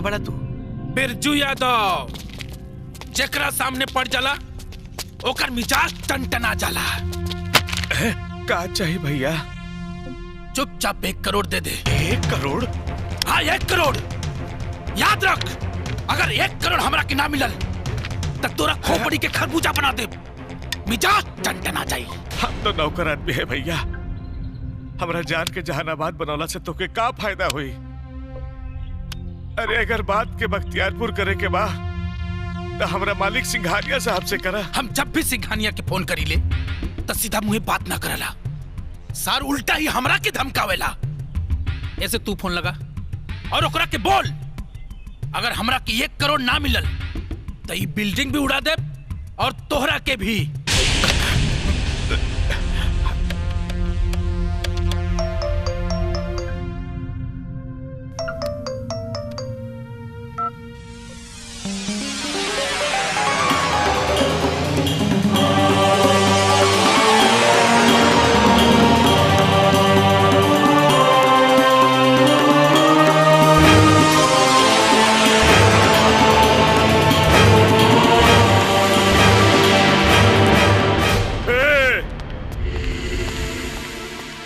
के बड़ा तू? बिरजू यादव, जेकरा सामने पड़ जाला ओकर मिजाज टनटना जाला। का चाहिए भैया? चुपचाप 1 करोड़ दे दे। 1 करोड़? हाँ 1 करोड़। याद रख, अगर 1 करोड़ हमरा के ना मिलल तब तोरा खोपड़ी के खरबूजा बना दे। मिजाज टनटना जाई। हम तो नौकर आदमी है भैया, हमरा जान के जहानाबाद बनौला से तोके का फायदा हुई? अरे अगर बात के बख्तियारपुर करे के बा तो हमरा मालिक सिंघानिया साहब से करा। हम जब भी सिंघानिया के फोन करी ले तो सीधा मुंह बात ना करला, सार उल्टा ही हमरा के धमकावेला। ऐसे तू फोन लगा और ओकरा के बोल, अगर हमरा के 1 करोड़ ना मिलल तो ये बिल्डिंग भी उड़ा दे और तोहरा के भी।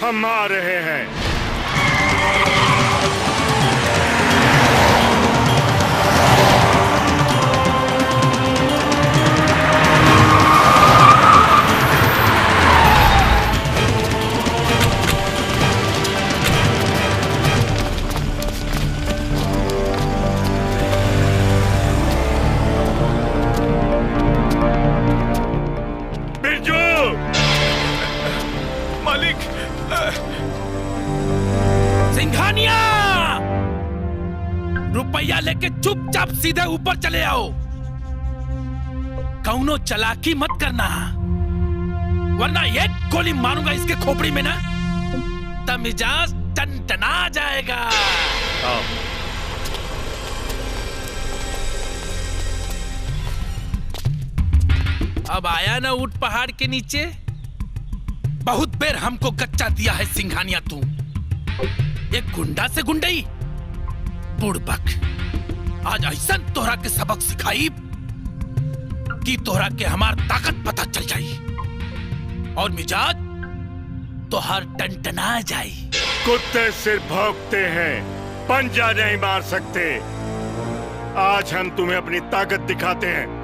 हम आ रहे हैं। बिरजू! मालिक! सिंघानिया! रुपया लेके चुपचाप सीधे ऊपर चले आओ। कौनो चालाकी मत करना, वरना 1 गोली मारूंगा इसके खोपड़ी में ना, तब मिजाज टनटना जाएगा। अब आया ना ऊंट पहाड़ के नीचे? बहुत बेर हमको कच्चा दिया है सिंघानिया तू। एक गुंडा से गुंडई, बुड़बक। आज ऐसा तोहरा के सबक सिखाई कि तोहरा के हमार ताकत पता चल जाई और मिजाज तोहर टनटना जाई। कुत्ते सिर्फ भौंकते हैं, पंजा नहीं मार सकते। आज हम तुम्हें अपनी ताकत दिखाते हैं।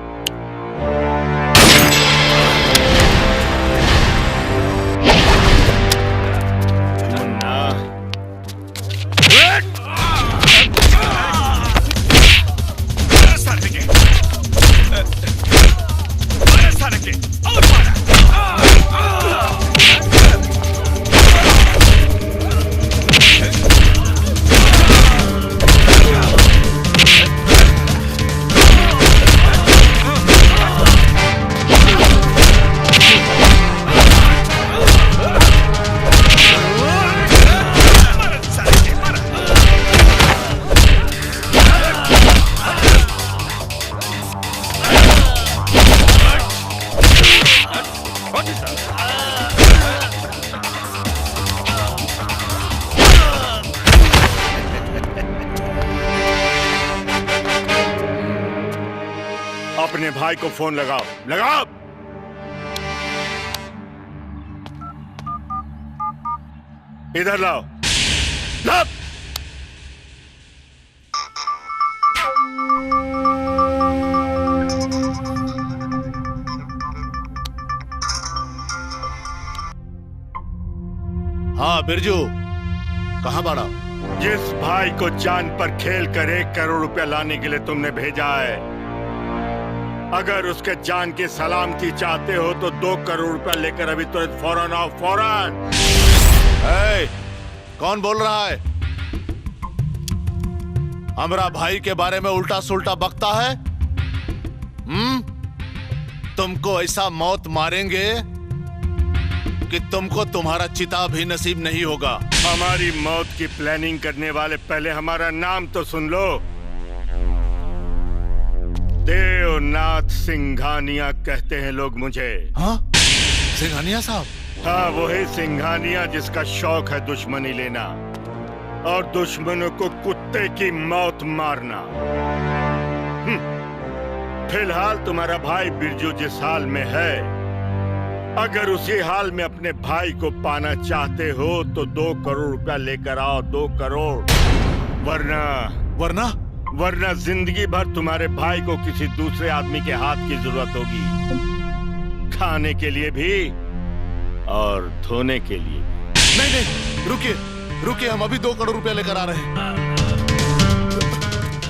अपने भाई को फोन लगाओ, लगाओ। इधर लाओ, लाओ। हाँ बिरजू, कहाँ बाड़ा? जिस भाई को जान पर खेल कर 1 करोड़ रुपया लाने के लिए तुमने भेजा है, अगर उसके जान की सलामती चाहते हो तो 2 करोड़ रुपया लेकर अभी तुरंत फौरन आओ, फौरन। कौन बोल रहा है? हमरा भाई के बारे में उल्टा सुल्टा बकता है? तुमको ऐसा मौत मारेंगे कि तुमको तुम्हारा चिता भी नसीब नहीं होगा। हमारी मौत की प्लानिंग करने वाले पहले हमारा नाम तो सुन लो। देवनाथ सिंघानिया कहते हैं लोग मुझे। हाँ? सिंघानिया साहब? हाँ, वही सिंघानिया जिसका शौक है दुश्मनी लेना। और दुश्मनों को कुत्ते की मौत मारना। फिलहाल तुम्हारा भाई बिरजू जिस हाल में है, अगर उसी हाल में अपने भाई को पाना चाहते हो तो 2 करोड़ रुपया लेकर आओ, 2 करोड़। वरना जिंदगी भर तुम्हारे भाई को किसी दूसरे आदमी के हाथ की जरूरत होगी, खाने के लिए भी और धोने के लिए भी। नहीं, रुकिए, हम अभी 2 करोड़ रुपया लेकर आ रहे हैं।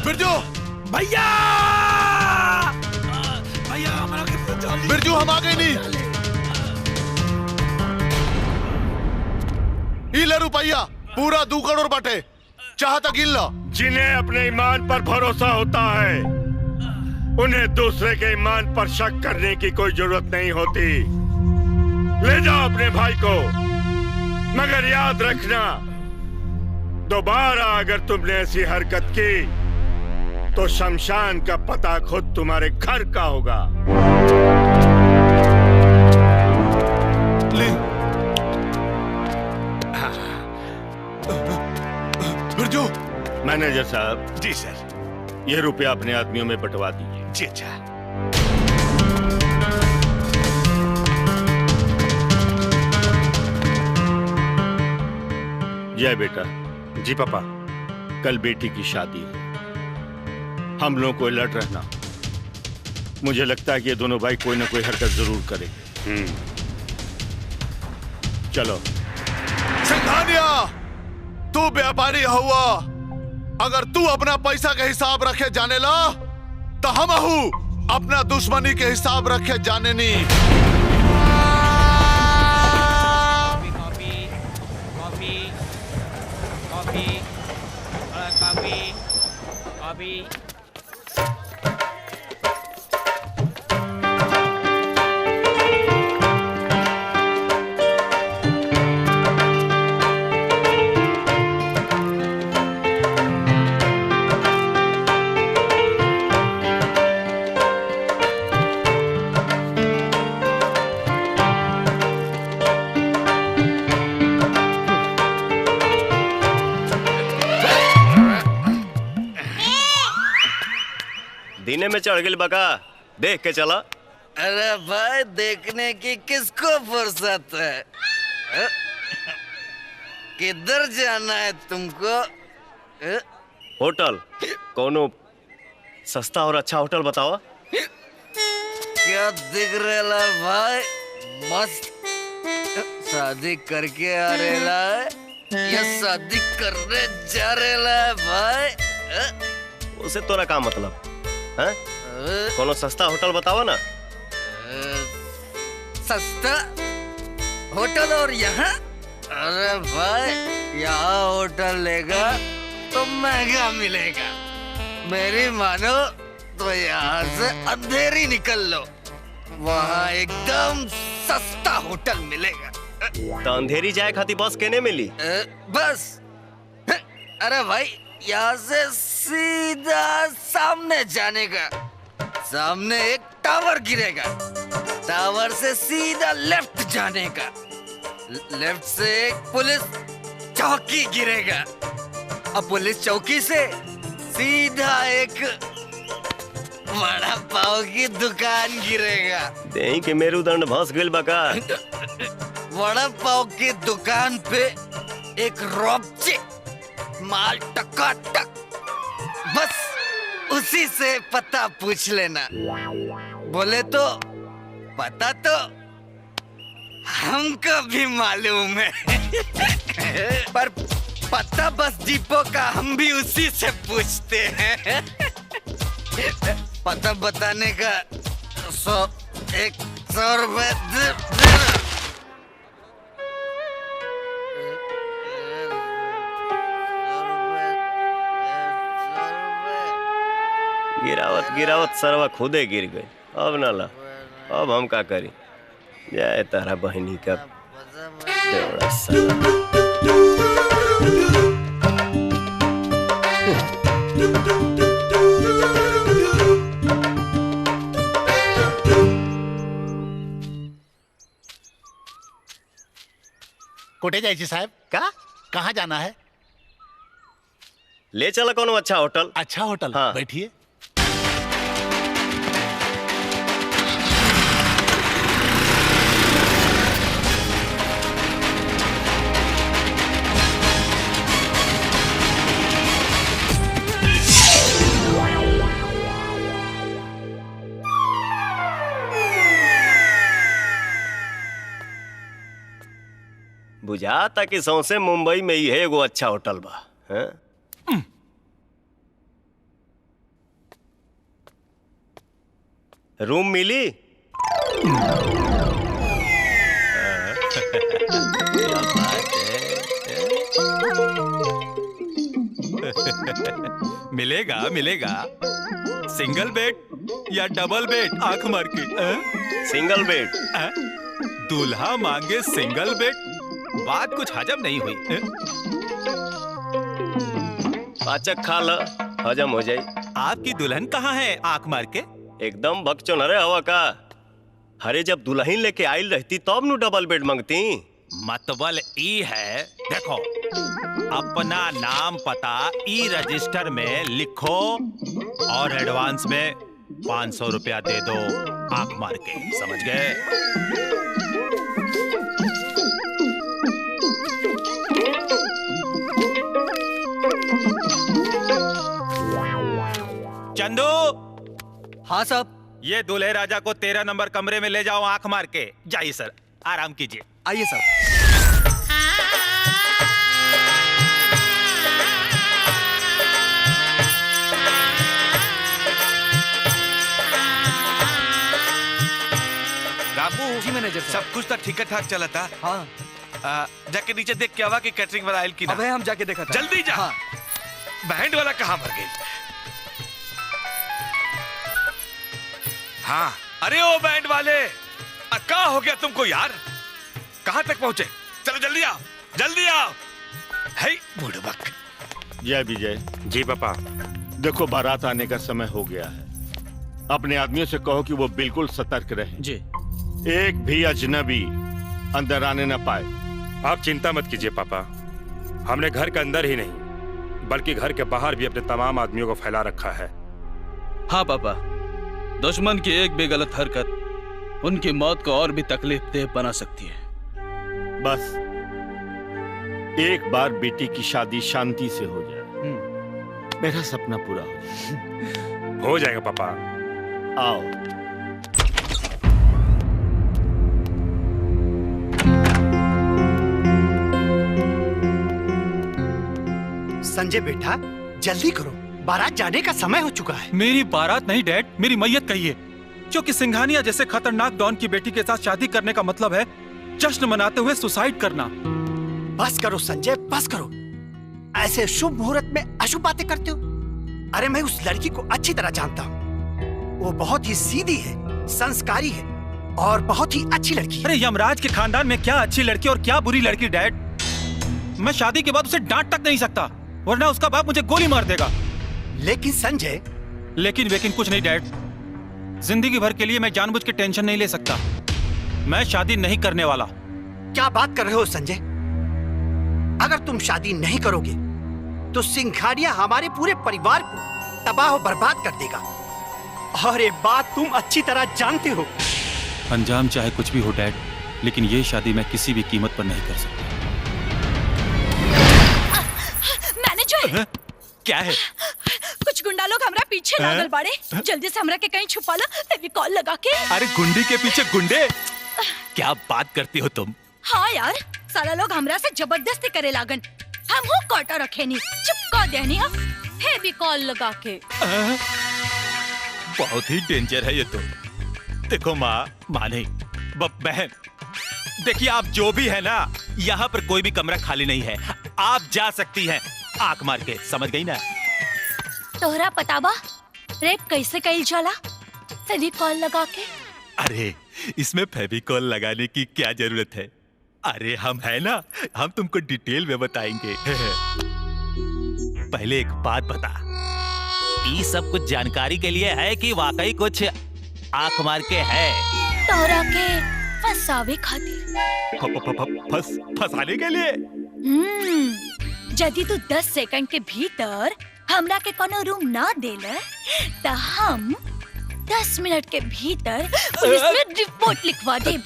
बिरजू भैया, हमारा बिरजू, हम आ गए नहीं। ले रुपया, पूरा 2 करोड़ बाटे, चाहता गिन लो। जिन्हें अपने ईमान पर भरोसा होता है, उन्हें दूसरे के ईमान पर शक करने की कोई जरूरत नहीं होती। ले जाओ अपने भाई को, मगर याद रखना, दोबारा अगर तुमने ऐसी हरकत की तो शमशान का पता खुद तुम्हारे घर का होगा। ले बिरजू। मैनेजर साहब। जी सर। ये रुपया अपने आदमियों में बंटवा दीजिए। जी अच्छा। जय बेटा। जी पापा। कल बेटी की शादी है, हम लोगों को अलर्ट रहना। मुझे लगता है कि ये दोनों भाई कोई ना कोई हरकत जरूर करेंगे। चलो। सिंघानिया, तू व्यापारी हुआ, अगर तू अपना पैसा के हिसाब रखे जाने ला तो हम अपना दुश्मनी के हिसाब रखे जाने नहीं। कॉफी। दीने में चढ़ गई बका, देख के चला। अरे भाई, देखने की किसको फुर्सत है? किधर जाना है तुमको? होटल, कोनो सस्ता और अच्छा होटल बताओ। क्या दिख रहा भाई? मस्त शादी करके आ रहा है या शादी करने जा रहा है भाई? उसे तोरा का मतलब है? कोनो सस्ता होटल बताओ ना। सस्ता होटल और यहाँ? अरे भाई, यहाँ होटल लेगा तो महंगा मिलेगा। मेरी मानो तो यहाँ से अंधेरी निकल लो, वहाँ एकदम सस्ता होटल मिलेगा। तो अंधेरी जाए खाती बस केने मिली? बस, अरे भाई, यहाँ से सीधा सामने जाने का, सामने एक टावर गिरेगा, टावर से सीधा लेफ्ट जाने का, लेफ्ट से एक पुलिस चौकी गिरेगा, अब पुलिस चौकी से सीधा एक वड़ा पाव की दुकान गिरेगा। देही के मेरुदंड भस गइल बका। वड़ा पाव की दुकान पे एक रॉबची माल टकाटक, बस उसी से पता पूछ लेना। बोले तो पता तो हमको भी मालूम है पर पता बस जीपो का हम भी उसी से पूछते हैं। पता बताने का 100 रुपए देना। गिरावत सरवा खुदे गिर गई। अब ना ला, अब हम का करी? जाए तारा बहनी का देवड़ा साला। कोटे जायची साहेब, का कहाँ जाना है? ले चला कोनो अच्छा होटल। अच्छा होटल, हाँ। बैठिए। बुझाता कि सौंसे मुंबई में ही है एगो अच्छा होटल बा। हैं? रूम मिली? क्या बात है? मिलेगा मिलेगा। सिंगल बेड या डबल बेड, आंख मार के। Single bed. दूल्हा मांगे सिंगल बेड, बात कुछ हजम नहीं हुई। पाचक खा ल, हजम हो जाई। आपकी दुल्हन कहाँ है, आंख मार के? एकदम बकचोन अरे हवा का। अरे जब दुल्हन लेके आइल रहती तब नु डबल बेड मांगती। मतबल ई है, देखो अपना नाम पता ई रजिस्टर में लिखो और एडवांस में 500 रुपया दे दो, आंख मार के। समझ गए? चंदू। हाँ साहब। ये दूल्हे राजा को 13 नंबर कमरे में ले जाओ, आंख मार के। जाइए सर, आराम कीजिए। आइए साहब। रामू जी मैनेजर साहब। सब कुछ तो ठीक ठाक चला था। हाँ। जाके नीचे देख के आवा कि कैटरिंग वाला आयल की ना। अबे हम जाके देखा था। जल्दी जा। हाँ। बैंड वाला कहाँ मर गई? हाँ, अरे ओ बैंड वाले, क्या हो गया तुमको यार? कहाँ तक पहुंचे? चलो जल्दी आओ, जल्दी आओ। है बुड़बक। जय विजय। जी पापा। देखो बारात आने का समय हो गया है, अपने आदमियों से कहो कि वो बिल्कुल सतर्क रहे। जी। एक भी अजनबी अंदर आने न पाए। आप चिंता मत कीजिए पापा, हमने घर के अंदर ही नहीं बल्कि घर के बाहर भी अपने तमाम आदमियों को फैला रखा है। हाँ पापा, दुश्मन की एक भी गलत हरकत उनकी मौत को और भी तकलीफ देह बना सकती है। बस एक बार बेटी की शादी शांति से हो जाए, मेरा सपना पूरा हो जाए। हो जाएगा पापा। आओ। संजय बेटा जल्दी करो, बारात जाने का समय हो चुका है। मेरी बारात नहीं डैड, मेरी मैयत कहिए। क्योंकि सिंघानिया जैसे खतरनाक डॉन की बेटी के साथ शादी करने का मतलब है जश्न मनाते हुए सुसाइड करना। बस करो संजय, बस करो। ऐसे शुभ मुहूर्त में अशुभ बातें करते हो। अरे मैं उस लड़की को अच्छी तरह जानता हूँ, वो बहुत ही सीधी है, संस्कारी है और बहुत ही अच्छी लड़की है। अरे यमराज के खानदान में क्या अच्छी लड़की और क्या बुरी लड़की डैड? मैं शादी के बाद उसे डांट तक नहीं सकता, वरना उसका बाप मुझे गोली मार देगा। लेकिन संजय। लेकिन वेकिन कुछ नहीं डैड, जिंदगी भर के लिए मैं जानबूझ के टेंशन नहीं ले सकता। मैं शादी नहीं करने वाला। क्या बात कर रहे हो संजय? अगर तुम शादी नहीं करोगे तो सिंघानिया हमारे पूरे परिवार को तबाह और बर्बाद कर देगा, और ये बात तुम अच्छी तरह जानते हो। अंजाम चाहे कुछ भी हो डैड, लेकिन ये शादी मैं किसी भी कीमत पर नहीं कर सकता। मैनेजर, क्या है? कुछ गुंडा लोग हमरा पीछे लागल बाड़े, जल्दी से हमरा के कहीं छुपा लो, फेविकॉल लगा के। अरे गुंडी के पीछे गुंडे? क्या बात करती हो तुम? हाँ यार, साला लोग हमरा से जबरदस्ती करे लागन, हम हो काटा रखे नहीं, चिपका देनी है फेविकॉल लगा के। बहुत ही डेंजर है ये तो। देखो माँ नहीं, बहन देखिए, आप जो भी है ना, यहाँ पर कोई भी कमरा खाली नहीं है, आप जा सकती हैं आंख मार के। समझ गई ना? तोहरा पता बा रेप कैसे कइल जाला? फेविकॉल लगा के। अरे इसमें फेविकॉल लगाने की क्या जरूरत है? अरे हम है ना, हम तुमको डिटेल में बताएंगे। पहले एक बात बता, ये सब कुछ जानकारी के लिए है कि वाकई कुछ आंख मार के है? तोहरा के फंसावे खातिर। फंसाने के लिए? यदि तू 10 सेकंड के भीतर हमरा के कोनो रूम ना देले तो हम 10 मिनट के भीतर पुलिस में रिपोर्ट लिखवा देब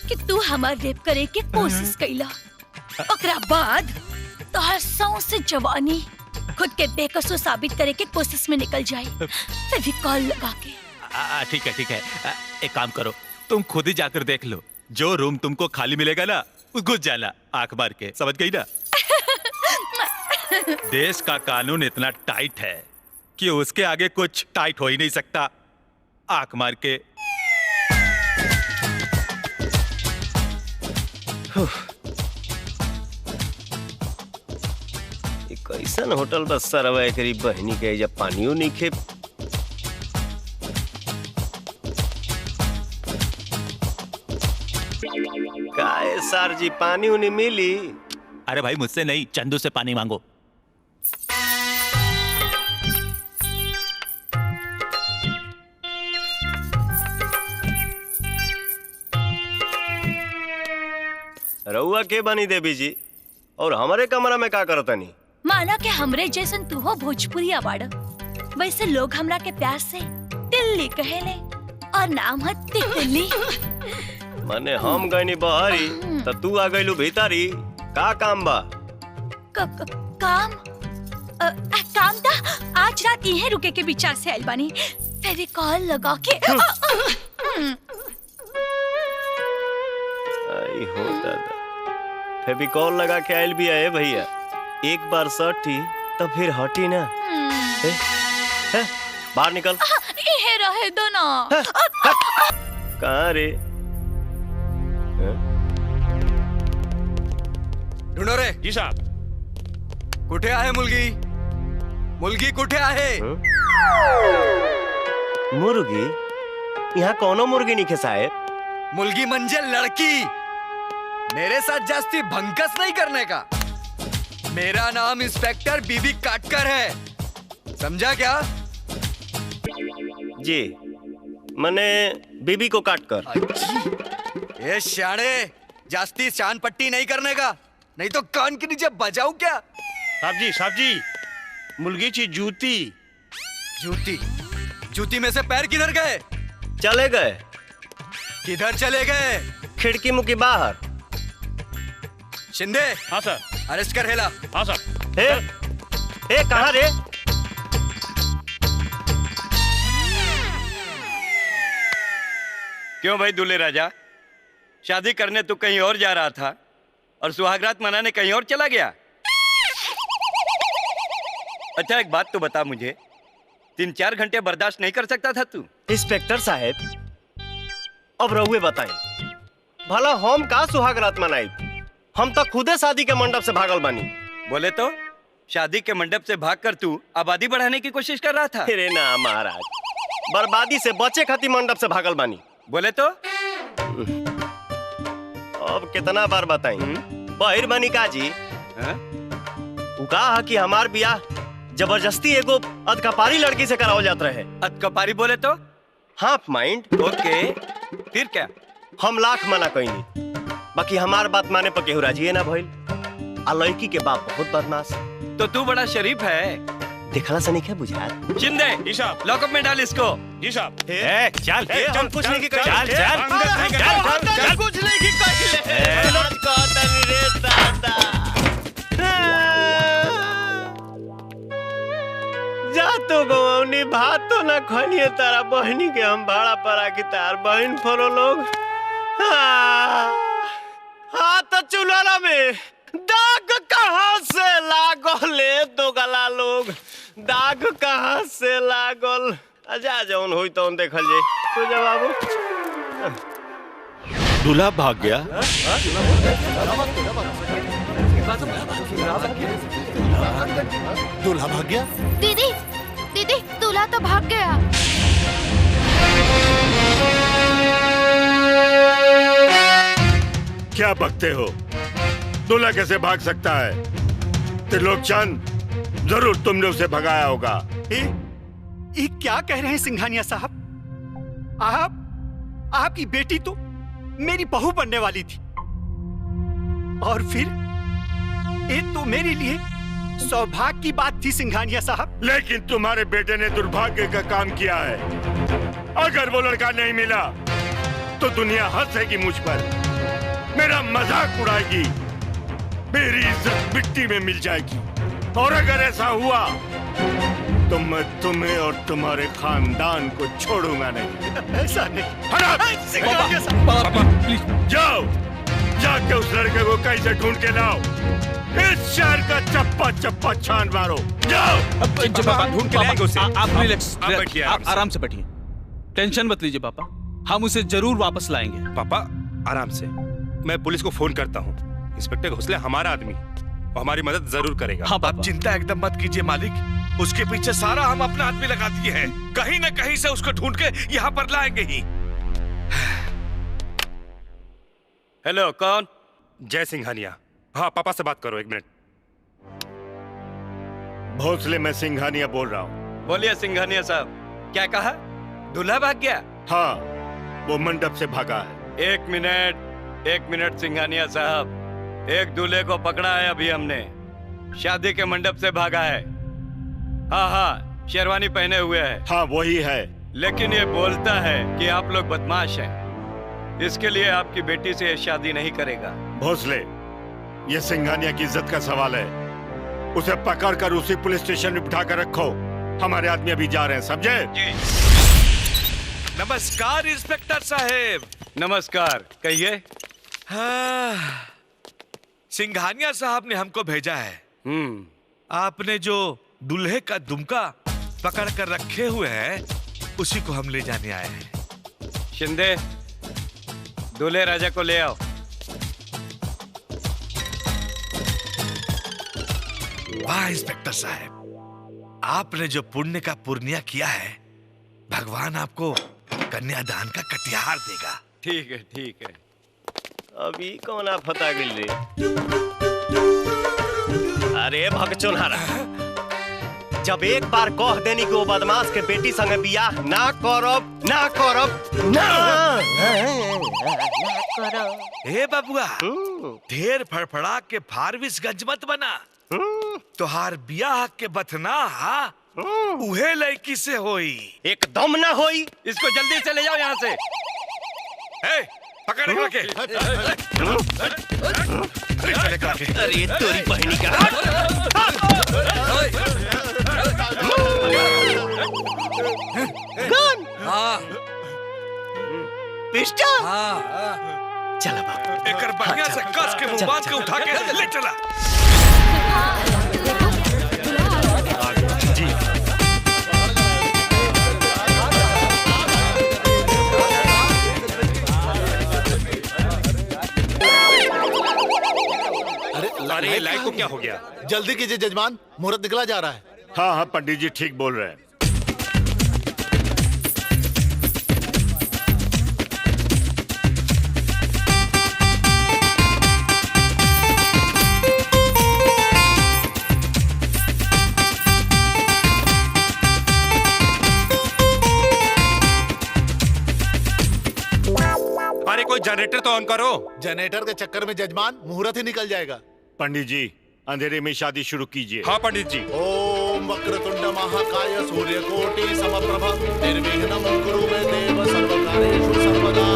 कि तू हमार रेप करे के कोशिश कैला। ओकरा बाद तोहर सौ से जवानी खुद के बेकसूर साबित करे के कोशिश में निकल जाए। फेविकॉल लगा के। ठीक है ठीक है, एक काम करो, तुम खुद ही जाकर देख लो, जो रूम तुमको खाली मिलेगा ना घुस जाना आंख मार के, समझ गई ना? देश का कानून इतना टाइट है कि उसके आगे कुछ टाइट हो ही नहीं सकता। आंख मार के। कैसन होटल बस सरवा एकरी बहनी के जब पानियो नहीं खे। काहे सर जी पानी उनी मिली? अरे भाई मुझसे नहीं, चंदू से पानी मांगो। रउआ के बनी देवी जी और हमारे कमरा में का करतनी? माना के हमरे जैसन तू हो भोजपुरी अवार्ड, वैसे लोग हमरा के प्यार से टिल्ली कहेले और नाम है तितली। माने हम गईनी बहरी तो तू आ गईलू भीतरी, का काम बा? काम काम था आज रात यहीं रुके के विचार से आइल बानी। फेविकॉल लगा के आई हो दादा, फेविकॉल लगा के आइल भी है भैया। एक बार सटी तो फिर हटी ना। बाहर निकल। ये रहे दो ना। कहाँ रे? ढूंढो रे। जी साहब। कुठे आहे मुलगी? मुलगी कुठे आहे? मुर्गी? यहाँ कौनो मुर्गी नहीं साहेब। मुलगी म्हणजे लड़की। मेरे साथ जास्ती भंकस नहीं करने का। मेरा नाम इंस्पेक्टर बीबी काटकर है, समझा क्या? जी, मने बीबी को काटकर। ये शाणे, जास्ती शान पट्टी नहीं करने का, नहीं तो कान के नीचे बजाऊं क्या? साहब जी, मुर्गी की जूती। जूती? जूती में से पैर किधर गए? चले गए। किधर चले गए? खिड़की मुकी बाहर। शिंदे। हाँ सर। अरेस्ट कर हेला। हाँ सर। ए कहाँ रे? क्यों भाई दूल्हे राजा, शादी करने तू कहीं और जा रहा था और सुहागरात मनाने कहीं और चला गया? अच्छा एक बात तो बता मुझे, 3-4 घंटे बर्दाश्त नहीं कर सकता था तू? इंस्पेक्टर साहब, अब रहुए बताएं, भला हम का सुहागरात मनाई? हम तो खुदे शादी के मंडप से भागल बानी। बोले तो शादी के मंडप से भागकर तू आबादी बढ़ाने की कोशिश कर रहा था? अरे ना महाराज, बर्बादी से बचे खातिर मंडप से भागल बानी। बोले तो अब कितना बार बताई? बहिर बनी का जी? कहा कि हमार बियाह जबरदस्ती एगो अधकपारी लड़की से करावल जात रहे। अधकपारी बोले तो? Half mind. ओके, फिर क्या? हम लाख मना कहीं, बाकी हमार बात माने पर केहू राजी ना भइल। आ लड़की के बाप बहुत बदमाश। तो तू बड़ा शरीफ है। देखला से नहीं क्या बुझात? शिंदे, जी साहब। लॉकअप में डाल इसको। जी साहब। चल हम कुछ नहीं चल चल कुछ नहीं जा तो गवनी भात तो ना खनिए तारा बहनी के हम भाड़ा परा की तार बहन फरो लोग। हाँ तो चूल्हा में दाग कहाँ से लागले दो गला लोग, दाग कहाँ से लागल? जा जौन हुई तो देखल जाए। तो जा बाबू। दूल्हा भाग गया। दूल्हा भाग गया? दीदी दीदी दूल्हा तो भाग गया। क्या बकते हो? दूल्हा कैसे भाग सकता है? त्रिलोकचंद, जरूर तुमने उसे भगाया होगा। ये क्या कह रहे हैं सिंघानिया साहब? आपकी बेटी तो मेरी बहू बनने वाली थी, और ये तो मेरे लिए सौभाग्य की बात थी सिंघानिया साहब। लेकिन तुम्हारे बेटे ने दुर्भाग्य का काम किया है। अगर वो लड़का नहीं मिला तो दुनिया हंसेगी मुझ पर, मेरा मजाक उड़ाएगी, मेरी इज्जत मिट्टी में मिल जाएगी। और अगर ऐसा हुआ तो मैं तुम्हें और तुम्हारे खानदान को छोड़ूंगा नहीं। ऐसा नहीं। पापा प्लीज जाओ, जाके उस लड़के को कहीं से ढूंढ के लाओ। इस शहर का चप्पा चप्पा छान मारो। जाओ। पापा ढूंढ के लाएंगे उसे। आप रिलैक्स, आप बैठिए, आप आराम से बैठिए। टेंशन मत लीजिए पापा, हम उसे जरूर वापस लाएंगे। पापा आराम से, मैं पुलिस को फोन करता हूँ। इंस्पेक्टर घोसले हमारा आदमी और हमारी मदद जरूर करेगा। हाँ, आप चिंता एकदम मत कीजिए मालिक, उसके पीछे सारा हम अपना आदमी लगा दिए हैं। कहीं न कहीं से उसको ढूंढ के यहाँ पर लाएंगे ही। हेलो, कौन? जय सिंघानिया। हाँ, पापा से बात करो, 1 मिनट। भोसले, मैं सिंघानिया बोल रहा हूँ। बोलिए सिंघानिया साहब, क्या कहा? दूल्हा भाग गया? हाँ, वो मंडप से भागा है। 1 मिनट सिंघानिया साहब, एक दूल्हे को पकड़ा है अभी हमने, शादी के मंडप से भागा है। हाँ, शेरवानी पहने हुए है। हाँ, वही है। लेकिन ये बोलता है कि आप लोग बदमाश हैं, इसके लिए आपकी बेटी से शादी नहीं करेगा। भोसले, ये सिंघानिया की इज्जत का सवाल है। उसे पकड़कर उसी पुलिस स्टेशन में बिठा कर रखो। हमारे आदमी अभी जा रहे हैं, समझे? जी। नमस्कार इंस्पेक्टर साहेब। नमस्कार, कहिए। हाँ, सिंघानिया साहब ने हमको भेजा है। आपने जो दूल्हे का दुमका पकड़ कर रखे हुए हैं, उसी को हम ले जाने आए हैं। शिंदे, दूल्हे राजा को ले आओ। वाह इंस्पेक्टर साहब, आपने जो पुण्य का पुर्निया किया है, भगवान आपको कन्यादान का कटिहार देगा। ठीक है, ठीक है। अभी कौन आप फता गिल रे? अरे भगचोनहारा, जब एक बार कह देनी कि वो बदमाश के बेटी संगे बियाह ना करब, ना करब, ना करब। ए बाबुआ, ढेर फड़फड़ा के फारबिसगंज मत बना। तोहार बियाह के बथना उहे लड़की से होई। एकदम ना होई। इसको जल्दी से ले जाओ यहाँ से। ए, पकड़ के। अरे तोरी बहनी का। गन? हाँ। पिस्टल? हाँ। चला बाबू। एकर बढ़िया से कस के मुंह बांध के उठा के ले चला। जी। अरे लाइट को क्या हो गया? जल्दी कीजिए जजमान, मुहूर्त निकला जा रहा है। हाँ हाँ, पंडित जी ठीक बोल रहे हैं। अरे कोई जनरेटर तो ऑन करो। जनरेटर के चक्कर में जजमान मुहूर्त ही निकल जाएगा। पंडित जी, अंधेरे में शादी शुरू कीजिए। हाँ पंडित जी। ओम वक्रतुंड महाकाय सूर्यकोटि समप्रभ निर्विघ्नं कुरु मे देव सर्वकार्येषु सर्वदा।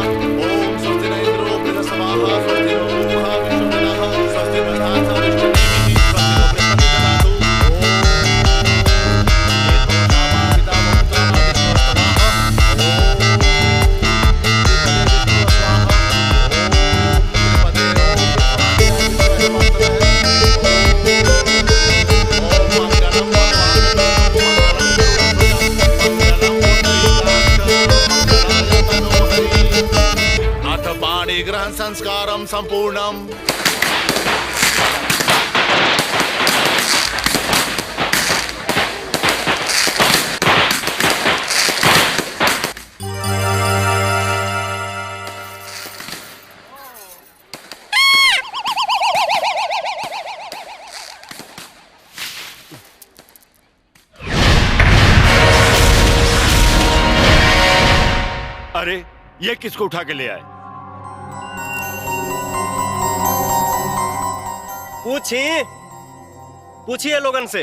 ओम स्वस्ति न इंद्रो बृहस्पतिः स्वस्ति नो पूषा विश्ववेदाः स्वस्ति नक्षत्रेषु अरिष्टनेमिः स्वस्ति नो बृहस्पतिः ग्रहण संस्कारम संपूर्णम। अरे ये किसको उठा के ले आए? पूछी पूछिए लोगन से।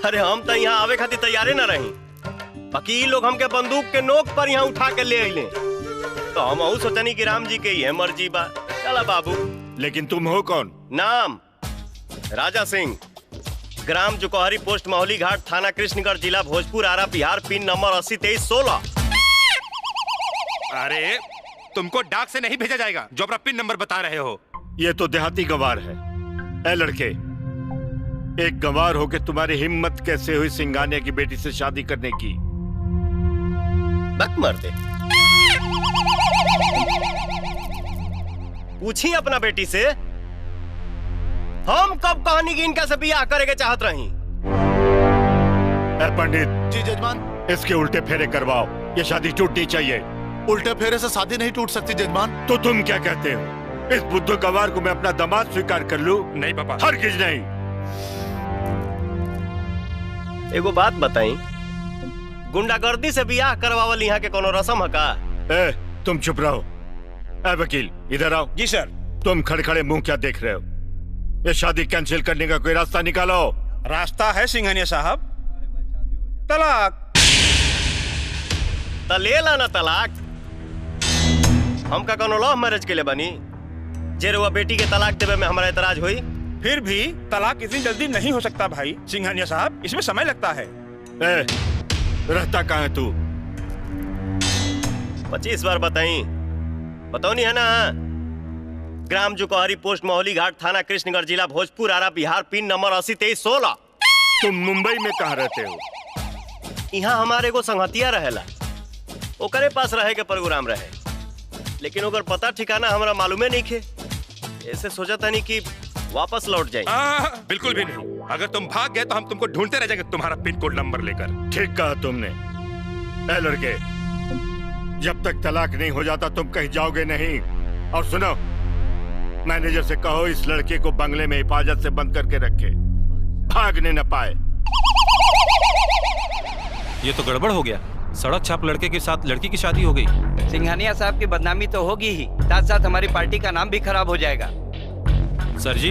अरे हम तो यहाँ आवे खातिर तैयारे न रही, बाकी ई लोग हमके बंदूक के नोक पर यहाँ उठा के ले अइले, तो हम सोचनी कि राम जी के ये मर्जी बा। चला बाबू। लेकिन तुम हो कौन? नाम राजा सिंह, ग्राम जुकोहरी, पोस्ट माहौली घाट, थाना कृष्णगढ़, जिला भोजपुर, आरा, बिहार, पिन नंबर 802316। अरे तुमको डाक से नहीं भेजा जाएगा जो अपना पिन नंबर बता रहे हो। ये तो देहाती गंवार है। ए लड़के, एक गंवार होके तुम्हारी हिम्मत कैसे हुई सिंघानिया की बेटी से शादी करने की? बक मर दे। पूछी अपना बेटी से, हम कब कहानी की इनका से बियाह करे के चाहत रही? पंडित जी जजमान। इसके उल्टे फेरे करवाओ, ये शादी टूटनी चाहिए। उल्टे फेरे से शादी नहीं टूट सकती जजमान। तो तुम क्या कहते हो? इस बुद्धू गंवार को मैं अपना दामाद स्वीकार कर लूं? नहीं पापा, हरगिज नहीं। एगो बात बताई, गुंडागर्दी से बियाह करवावल यहाँ के कोनो रस्म है का? ए, तुम चुप रहो। ए वकील, इधर आओ। जी सर। तुम खड़खड़े मुंह क्या देख रहे हो? ये शादी कैंसिल करने का कोई रास्ता निकालो। रास्ता है सिंघानिया साहब, तलाक। ले ला ना तलाक। हम का कोनो लव मैरिज के लिए बनी जे रुआ बेटी के तलाक देवे में हमारा एतराज हुई? फिर भी तलाक इतनी जल्दी नहीं हो सकता भाई सिंघानिया साहब, इसमें समय लगता है। ए, रहता कहाँ है तू? 25 बार बताई, बताओ नहीं है ना? ग्राम जुकोहरी, पोस्ट माहौली घाट, थाना कृष्णगढ़, जिला भोजपुर, आरा, बिहार, पिन नंबर 802316। तुम मुंबई में कहाँ रहते हो? यहाँ हमारे को संगतिया रहेला, ओकरे पास रहे के प्रोग्राम रहे, लेकिन ओकर पता ठिकाना हमरा मालूमे नहीं खे। ऐसे सोचा था नहीं कि वापस लौट जाए। बिल्कुल भी नहीं। अगर तुम भाग गए तो हम तुमको ढूंढते रह जाएंगे तुम्हारा पिन कोड नंबर लेकर। ठीक कहा तुमने। ए लड़के, जब तक तलाक नहीं हो जाता तुम कहीं जाओगे नहीं। और सुनो, मैनेजर से कहो इस लड़के को बंगले में हिफाजत से बंद करके रखे, भागने न पाए। ये तो गड़बड़ हो गया। सड़क छाप लड़के के साथ लड़की की शादी हो गई। सिंघानिया साहब की बदनामी तो होगी ही, साथ साथ हमारी पार्टी का नाम भी खराब हो जाएगा। सर जी,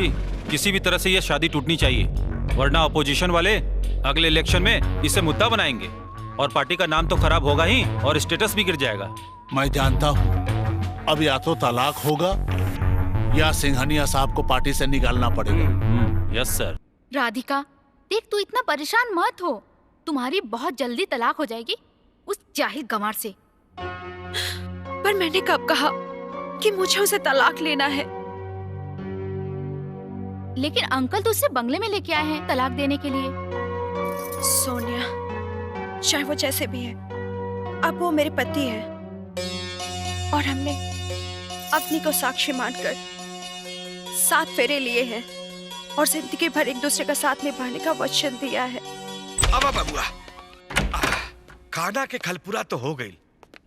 किसी भी तरह से यह शादी टूटनी चाहिए, वरना अपोजिशन वाले अगले इलेक्शन में इसे मुद्दा बनाएंगे और पार्टी का नाम तो खराब होगा ही और स्टेटस भी गिर जाएगा। मैं जानता हूँ, अब या तो तलाक होगा या सिंघानिया साहब को पार्टी से निकालना पड़ेगा। यस सर। राधिका देख, तू इतना परेशान मत हो, तुम्हारी बहुत जल्दी तलाक हो जाएगी उस जाहिल गंवार से। पर मैंने कब कहा कि मुझे उसे तलाक लेना है? लेकिन अंकल तो उसे बंगले में लेके आए हैं तलाक देने के लिए। सोनिया, चाहे वो जैसे भी है, अब वो मेरे पति है और हमने अग्नि को साक्षी मानकर 7 फेरे लिए हैं और जिंदगी भर एक दूसरे का साथ निभाने का वचन दिया है। अब बबुआ, खाना के खलपुरा तो हो गई,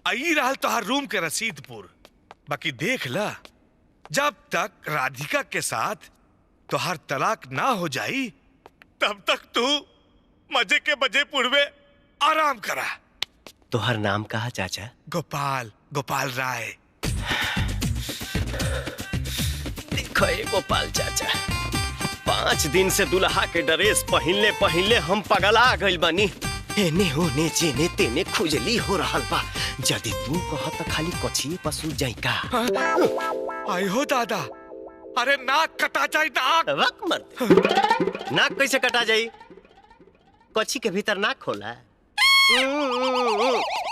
आई रहल तोहार रूम के रसीदपुर। बाकी देख ला, जब तक राधिका के साथ तोहार तलाक ना हो जाई तब तक तू मजे के बजे पुरवे आराम करा। तोहर नाम कहा चाचा? गोपाल, गोपाल राय। देखो ये गोपाल चाचा, 5 दिन से दुल्हा के ड्रेस पहनले हम पगला गइल बानी। एने होने जेने तेने खुजली हो रहल बा। यदि तू कह त खाली कछिए पसू जाई का? आई हो दादा, अरे नाक कटा जाई नाक। वक मर। नाक कैसे कटा जाई? कछी के भीतर नाक होला।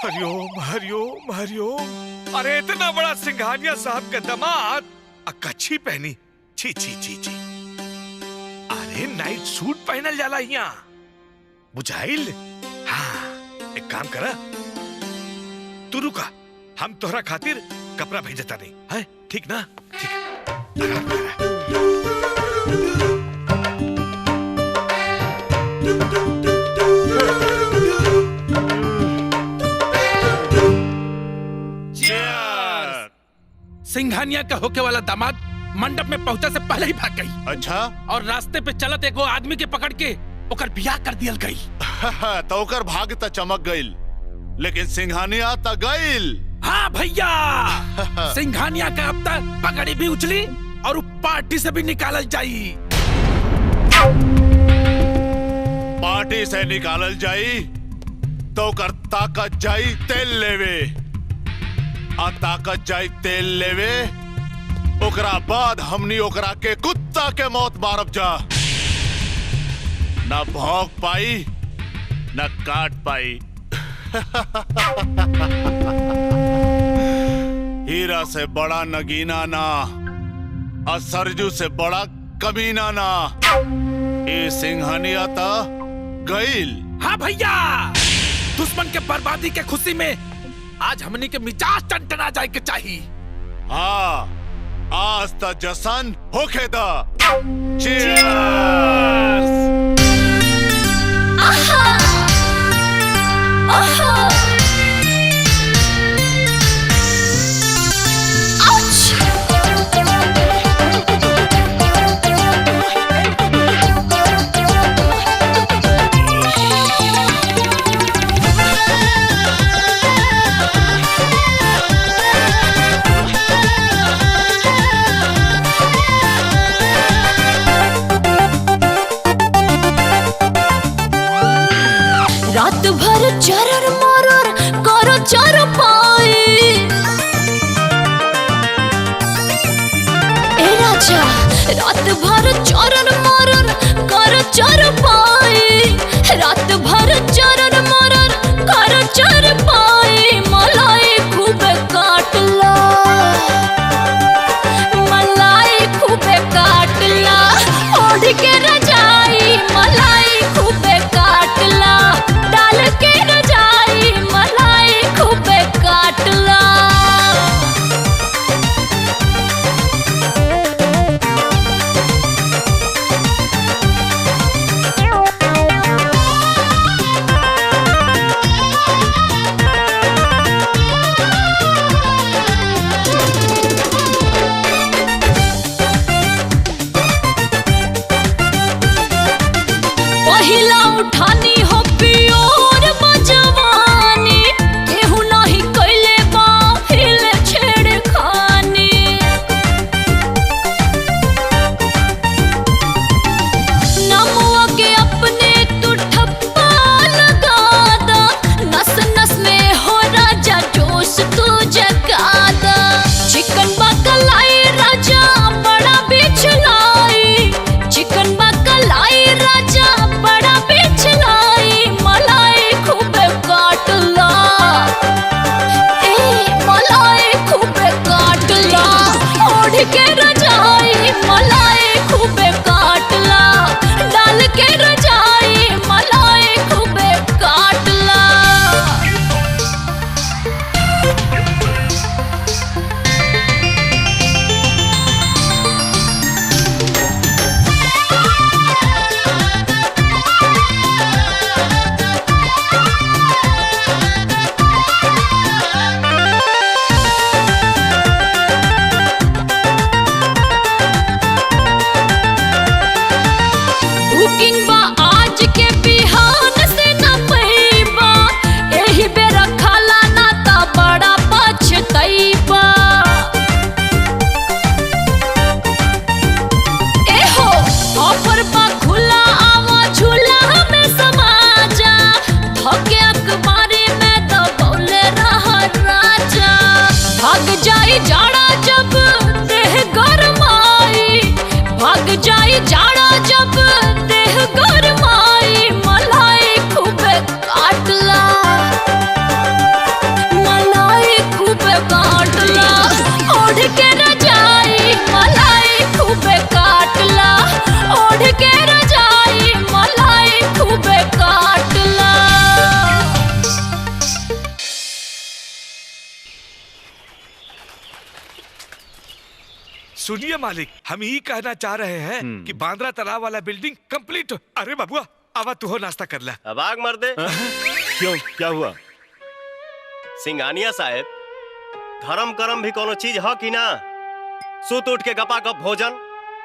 हरिओम हरिओम हरिओम। अरे इतना बड़ा सिंघानिया साहब का दामाद कच्छी पहनी, छी छी छी छी। अरे नाइट सूट पहनल जाला यहाँ, बुझाइल? हाँ, एक काम करा, तू रुका, हम तोहरा खातिर कपड़ा भेजता नहीं है, ठीक ना? ठीक, आराम करा। सिंघानिया का होके वाला दामाद मंडप में पहुंचा से पहले ही भाग गई। अच्छा? और रास्ते पे चलत एगो आदमी के पकड़ के ओकर बियाह कर दियल गई। तो ओकर भाग त चमक गइल, लेकिन सिंघानिया त गइल। हाँ भैया, सिंघानिया का अब तक पगड़ी भी उछली और पार्टी से भी निकालल जाई। पार्टी से निकालल जाई तो कर ताकत जाई तेल लेवे, आ ताकत जाई तेल लेवे, ओकरा बाद हमनी ओकरा के कुत्ता के मौत मारब जा। न भौंक पाई न काट पाई। हीरा से बड़ा नगीना ना, और सरजू से बड़ा कमीना ना। ये सिंघानिया था गईल। हाँ भैया, दुश्मन के बर्बादी के खुशी में आज हमनी के मिजाज टनटना जाए के चाहिए। हाँ, आज तक जशन होके दा। रात भर चरर मरर करो चर पाई। ए राजा, रात भर चरर मरर करो चर पाई। रात भर चरर मरर करो चर पाई। मलाई खूब काटला, मलाई खूब काटला, ओढ़ के रजाई मलाई खूब काटला, डाल के रजाई मलाई खूब काटला। पहिला उठानी हो पियोर बजवानी, केहू नाही कैले बाहिल छेड़खानी। नमुआ के अपने तू ठप्पा लगा दा, नस नस में हो राजा जोश तू जगा दा। चिकन बकलाई राजा बड़ा बिछलाई, चिकन बकलाई राजा बड़ा बिछलाई, मलाई खूब काटला। ए मलाई खूब काटला, ओढ़ के रजाई मलाई खूब काटला, डाल के रजाई मलाई खूब काटला। बुकिंग बा आज के बिहान से न पैबा, एही बेरा खाला ना ता बड़ा पछतैबा। एहो ऑफर बा खुला, आवा झूला में समा जा, धोके अखबारी में दबौले रहा राजा। भाग जाई जाड़ा जब देह गरमाई, भाग जाई जाड़ा जब देह गरमाई, मलाई खूब काटला, मलाई खूब काटला, ओढ़ के रजाई मलाई खूब काटला, ओढ़ के रजाई मलाई खूब काटला। सुनिए मालिक, हम यही कहना चाह रहे हैं कि बांद्रा तालाब वाला बिल्डिंग कंप्लीट। अरे बाबुआ, आवा तू हो नाश्ता कर ले। अब आग मर दे। क्यों, क्या हुआ? सिंघानिया साहब, धर्म करम भी कोनो चीज है कि ना? सुत उठ के गपा गप भोजन,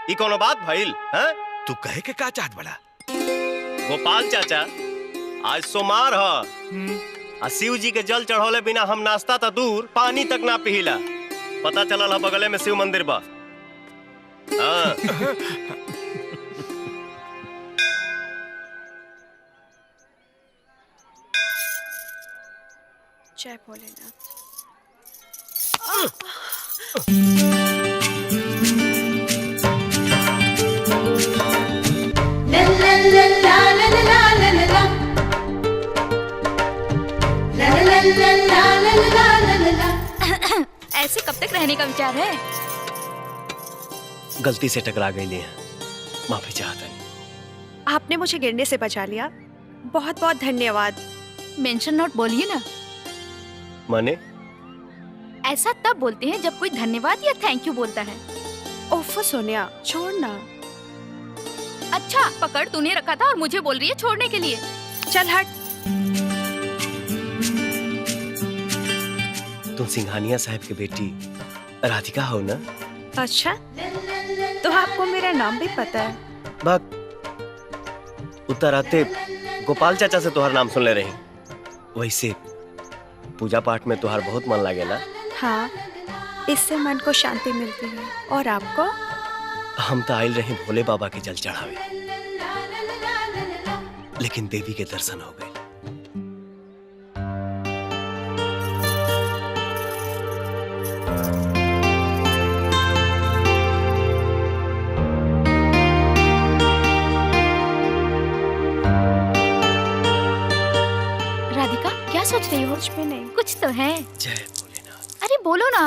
ई कोनो बात भइल? हैं? तू कहे के का चाहत बड़ा? गोपाल चाचा, आज सोमवार ह, आ शिव जी के जल चढ़ौले बिना हम नाश्ता तो दूर पानी तक ना पिहिला। पता चलल है बगले में शिव मंदिर बा। हाँ। जय भोलेनाथ। ला ला ला ला ला ला ला ला ला ऐसे कब तक रहने का विचार है? गलती से टकरा गई ले, माफी चाहता नहीं। आपने मुझे गिरने से बचा लिया, बहुत बहुत धन्यवाद। मेंशन नोट बोलिए ना। माने? ऐसा तब बोलते हैं जब कोई धन्यवाद या थैंक यू बोलता है। ओफो सोनिया, छोड़ना। अच्छा पकड़, तूने रखा था और मुझे बोल रही है छोड़ने के लिए। चल हट। तुम सिंघानिया साहब की बेटी राधिका हो ना? अच्छा, तो आपको मेरा नाम भी पता है? बात उतर आते गोपाल चाचा से तुम्हारा नाम सुन ले रही। वैसे पूजा पाठ में तुम्हारा बहुत मन लगे ना? हाँ, इससे मन को शांति मिलती है। और आपको? हम तो आयल रहे भोले बाबा के जल चढ़ावे, लेकिन देवी के दर्शन हो गए। राधिका क्या सोच रही हो? कुछ भी नहीं। कुछ तो है। जय भोलेनाथ। अरे बोलो ना।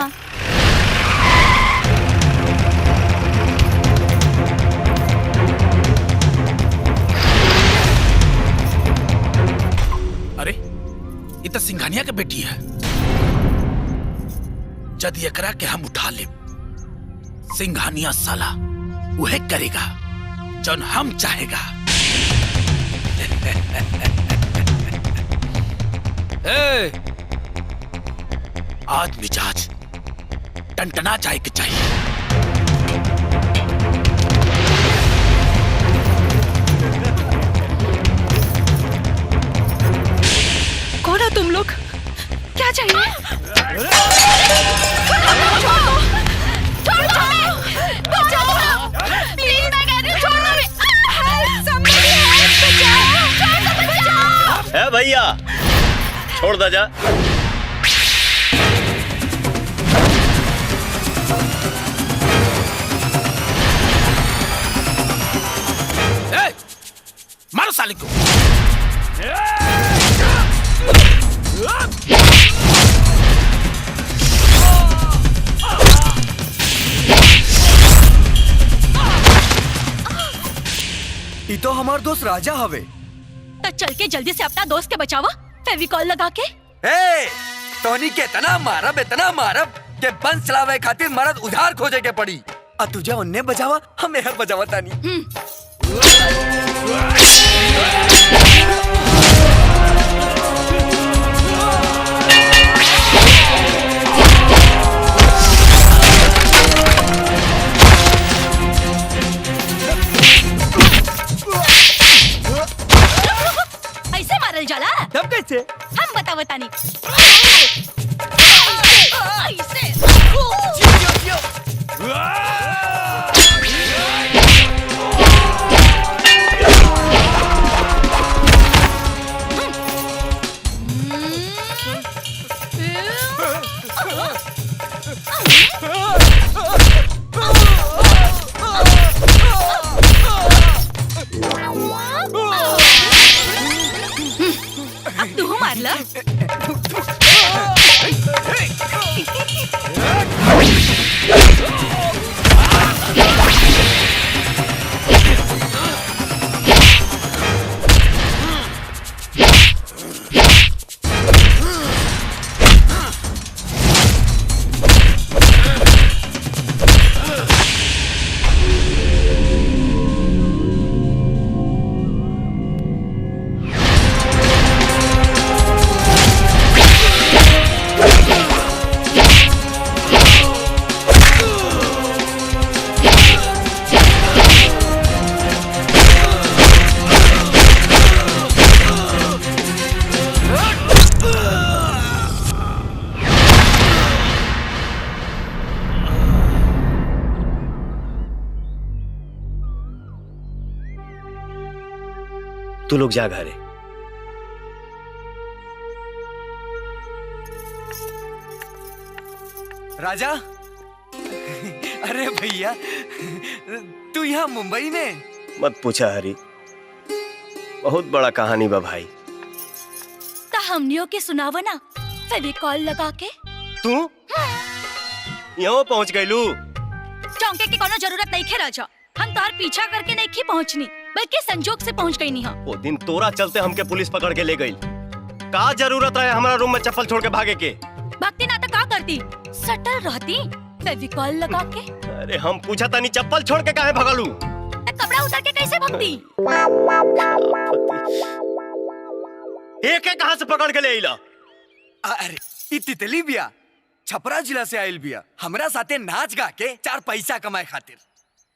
अरे ये तो सिंघानिया की बेटी है। जद एकरा के हम उठा ले, सिंघानिया साला वह करेगा जौन हम चाहेगा। ए, आज मिजाज टनटना जाए के चाहिए। कौन हो तुम लोग? क्या चाहिए? है भैया, छोड़ दो जा। मारो साले को। ये तो हमार दोस्त राजा हवे। तो चल के जल्दी से अपना दोस्त के बचावा, फेविकॉल लगा के। ए, तोनी के इतना मारब के बंस चलावे खातिर मरद उधार खोजे के पड़ी। आ तुझे उन्ने बजावा, हम यहाँ बजावा तानी। ऐसे मारल जाला? तब कैसे? हम बतानी। अब तू मारला? तू लोग जा घरे। राजा। अरे भैया, तू यहाँ मुंबई में? मत पूछा हरी, बहुत बड़ा कहानी बा भाई। ता हमनियों के सुनावा ना, फेविकॉल लगा के। तू यहाँ पहुँच गईलू? चौंके की कोनो जरूरत नहीं खे राजा, हम तार पीछा करके नहीं की पहुँचनी, बल्कि संजोग से पहुँच गई नहीं। वो दिन तोरा चलते हमके पुलिस पकड़ के ले गई। का जरूरत है हमारा रूम में चप्पल छोड़ के भागे के? भक्ति ना तो का करती, सटल रहती फेविकॉल लगा के। अरे हम पूछा था नहीं, चप्पल छोड़ के काहे भगलू? कपड़ा उतार के कैसे भगती? एक एक कहाँ से पकड़ के ले आइला? अरे ई तितली बिया, छपरा जिला से आइल बिया, हमरा साथे नाच गा के 4 पैसा कमाए खातिर।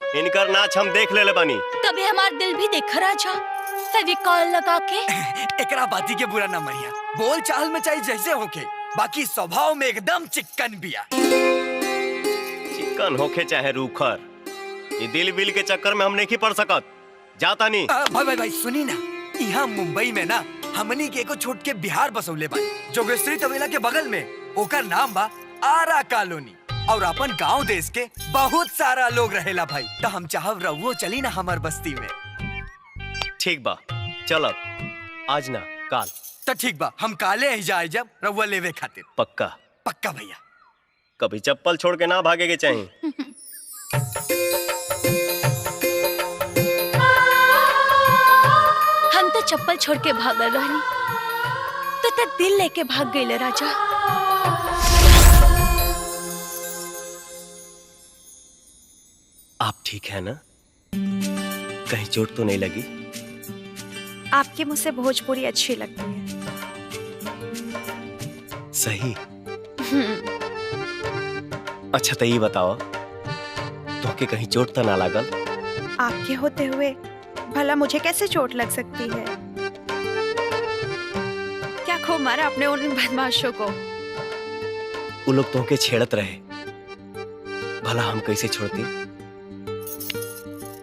इनकर नाच हम देख ले बानी। कभी हमार दिल भी देख राजा, फेविकॉल लगा के। एकरा बाती के बुरा ना मनिया, बोल चाल में चाहे जैसे होके, बाकी स्वभाव में एकदम चिकन बिया। चिकन होके चाहे रूखर, ये दिल बिल के चक्कर में हम नहीं पड़ सकत। जाता नहीं। भाई भाई सुनी ना, यहाँ मुंबई में ना हमनी के एको छोट के बिहार बसौले बानी, जोगेश्वरी तबेला के बगल में। ओकर नाम बा आरा कॉलोनी, और अपन गांव देश के बहुत सारा लोग रहेला भाई। तो हम चाहब रहुओ चली ना हमार बस्ती में। ठीक बा, चलब आज ना काल। तो ठीक बा, हम काले ही जाए जब रहुआ लेवे खातिर। पक्का पक्का भैया। कभी चप्पल छोड़ के ना भागे के चाहिए। हम तो चप्पल छोड़ के भागल रहनी, तो दिल लेके भाग गई राजा। आप ठीक है ना? कहीं चोट तो नहीं लगी? आपके मुंह से भोजपुरी अच्छी लगती है। सही। अच्छा तो ये बताओ, तो के कहीं चोट तो ना लागल? आपके होते हुए भला मुझे कैसे चोट लग सकती है? क्या खूब मारा अपने उन बदमाशों को। वो लोग तो के छेड़त रहे, भला हम कैसे छोड़ते?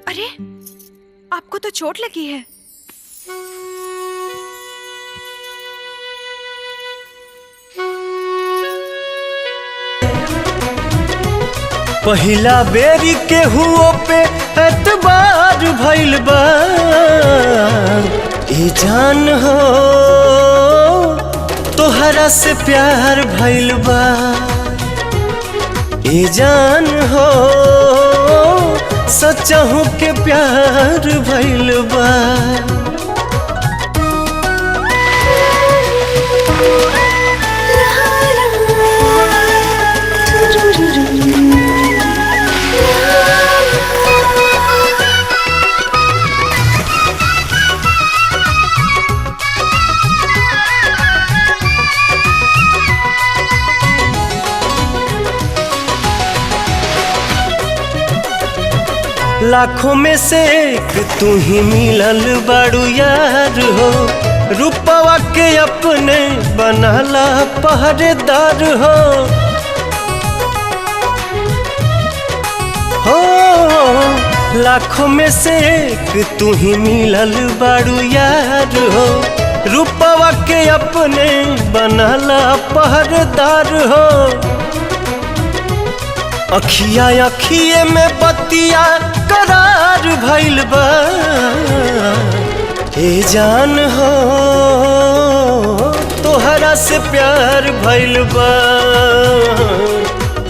अरे आपको तो चोट लगी है। पहिला बेरी के हुओ पे एतबार भइल बा, ई जान हो तोहरा से प्यार भइल बा, ई जान हो सचहु के प्यार भइल बा। लाखों में से एक तू ही मिलल बाड़ू यार हो, रूपवा के अपने बनाला पहरेदार हो। लाखों में से एक तू ही मिलल बाड़ू यार हो, रूपवा के अपने बनाला पहरेदार हो। अखिया अखिए में बतिया करार भइल बा, ए जान हो तोहरा से प्यार भइल बा,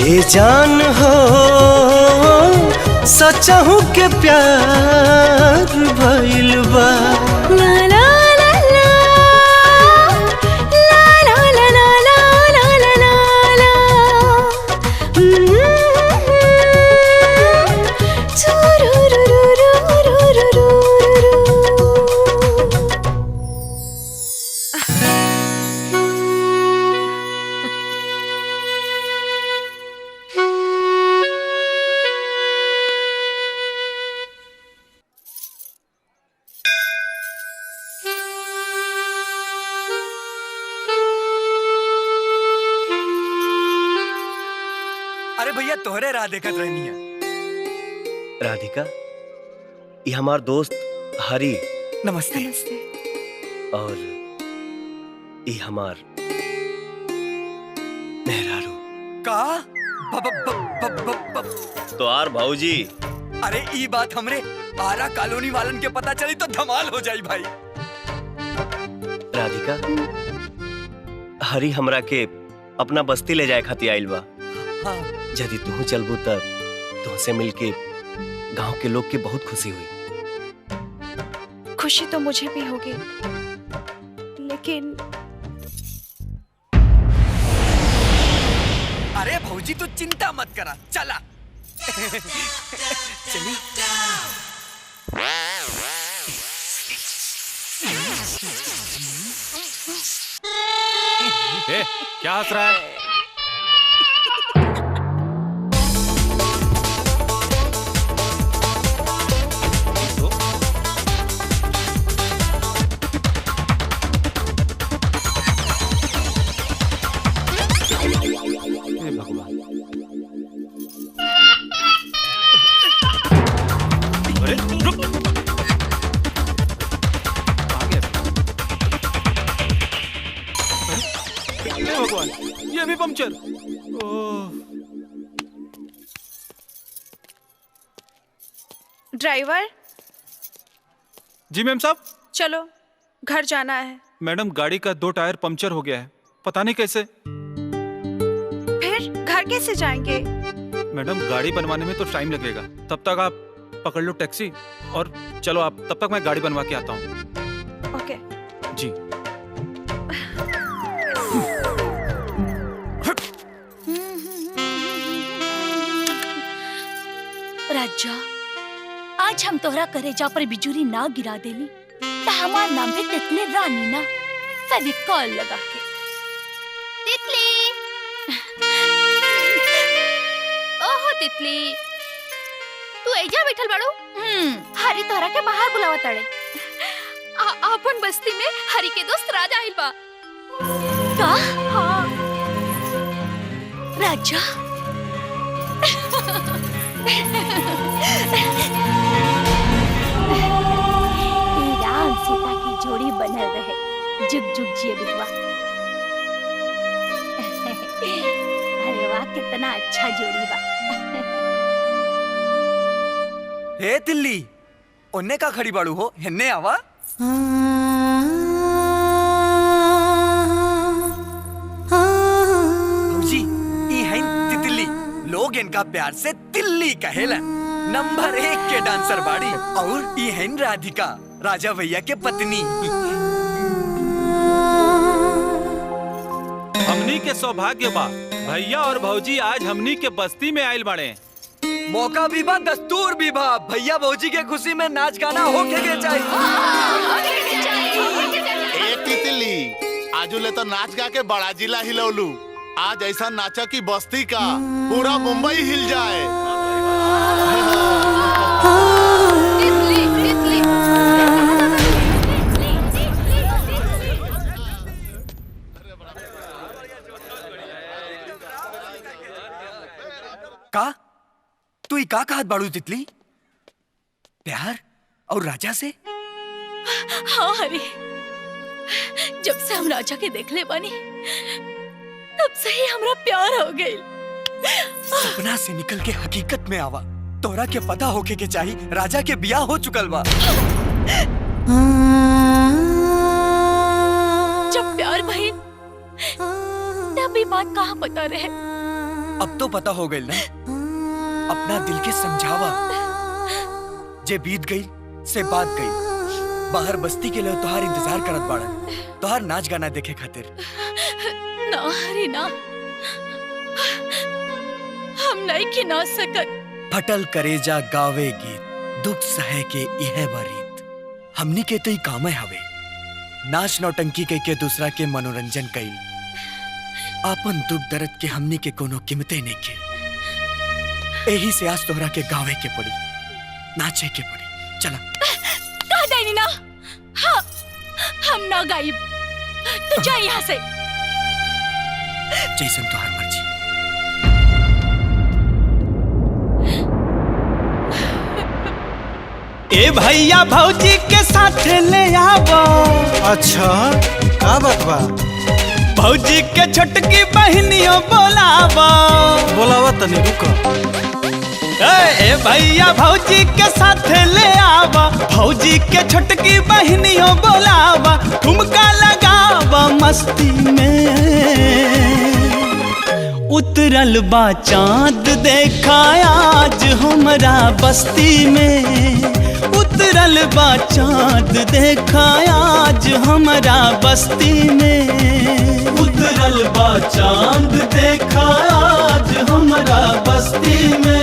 ए जान हो सचहु के प्यार भइल बा। अरे भैया तोहरे राह देखत रहनी है। राधिका, ये हमार दोस्त हरी। नमस्ते। नमस्ते। और ये हमार मेहरारू। का तो आर भाऊजी। अरे ई बात हमरे आरा कॉलोनी वालन के पता चली तो धमाल हो जाई भाई। राधिका, हरी हमरा के अपना बस्ती ले जाए खातिर आइल बा। हाँ। यदि तू चलबू तब तुमसे मिलके गांव के लोग के बहुत खुशी हुई। खुशी तो मुझे भी होगी, लेकिन अरे भौजी तू चिंता मत करा, चला। चली। क्या हंस रहा है? अरे रुक। भगवान, ये भी पंक्चर। ड्राइवर। जी मैम साहब। चलो घर जाना है। मैडम गाड़ी का 2 टायर पंक्चर हो गया है, पता नहीं कैसे। फिर घर कैसे जाएंगे? मैडम गाड़ी बनवाने में तो टाइम लगेगा, तब तक आप पकड़ लो टैक्सी और चलो आप, तब तक मैं गाड़ी बनवा के आता हूँ। ओके। जी। राजा, आज हम तोहरा करेजा पर बिजुरी ना गिरा देली तो हमार नाम भी तितली रानी ना, फेविकॉल लगा के। तितली। ओहो तितली, तू एजा बैठल बाड़ू? हरी तोहरा के बाहर बुलावा ताड़े। अपन बस्ती में हरी के दोस्त राजा आइल बा। का? हाँ। राजा। राम सीता की जोड़ी बनल रहे, जुग जुग जिए बिटवा। अरे वाह, कितना अच्छा जोड़ी बा। हे तिल्ली, ओन्ने का खड़ी बाड़ू हो, हेन्ने आवा। भौजी, ई हैं तितली, लोग इनका प्यार से तिल्ली कहेलन। नंबर 1 के डांसर बाड़ी। और ई हैं राधिका, राजा भैया के पत्नी। हमनी के सौभाग्य बा, भैया और भौजी आज हमनी के बस्ती में आइल बाड़े। मौका भी बा, दस्तूर भी बा। भैया भौजी के खुशी में नाच गाना होके के चाहिए। ए तितली, आजुले तो नाच गा के बड़ा जिला हिलौलू। आज ऐसा नाचा कि बस्ती का पूरा मुंबई हिल जाए। का तू ही का कहत बाड़ू तितली? प्यार और राजा से? हाँ हरी, जब से हम राजा के देख ले बानी तब से ही हमरा प्यार हो गई। सपना से निकल के हकीकत में आवा। तोरा के पता होके के चाहिए राजा के बियाह हो चुकल बा। जब प्यार भइल तब ये बात कहाँ पता रहे। अब तो पता हो गई ना। अपना दिल के समझावा। जे बीत गई से बात गई। बाहर बस्ती के लिए तोहार इंतजार करत बाड़न, तोहार नाच गाना देखे खातिर। ना हरी ना, हम नहीं की नाच सकत। फटल करेजा गावे गीत, दुख सहे के यह बारीत। हमनी के तो ही काम हवे, नाच नौटंकी के दूसरा के मनोरंजन कईल। आपन दुख दर्द के हमनी के कोनो कीमते नहीं के। यही से आज तोहरा के गावे के पड़ी, नाचे के पड़ी। चला। कह देनी ना। हाँ, हम ना गायब। तू जा यहाँ से। जैसन तोहार मर्जी। ए भैया भौजी के साथ ले आवो। अच्छा, का बात बा? भौजी के छोटकी बहनियों बोलावो। बोलावो तनी रुको। ए भैया भौजी के साथ ले आवा, भौजी के छोटकी बहनियों बोलावा, ठुमका लगावा मस्ती में। उतरल बा चांद देखा आज हमरा बस्ती में, उतरल बा चांद देखा आज हमरा बस्ती में, उतरल बा चांद देखा आज हमरा बस्ती में।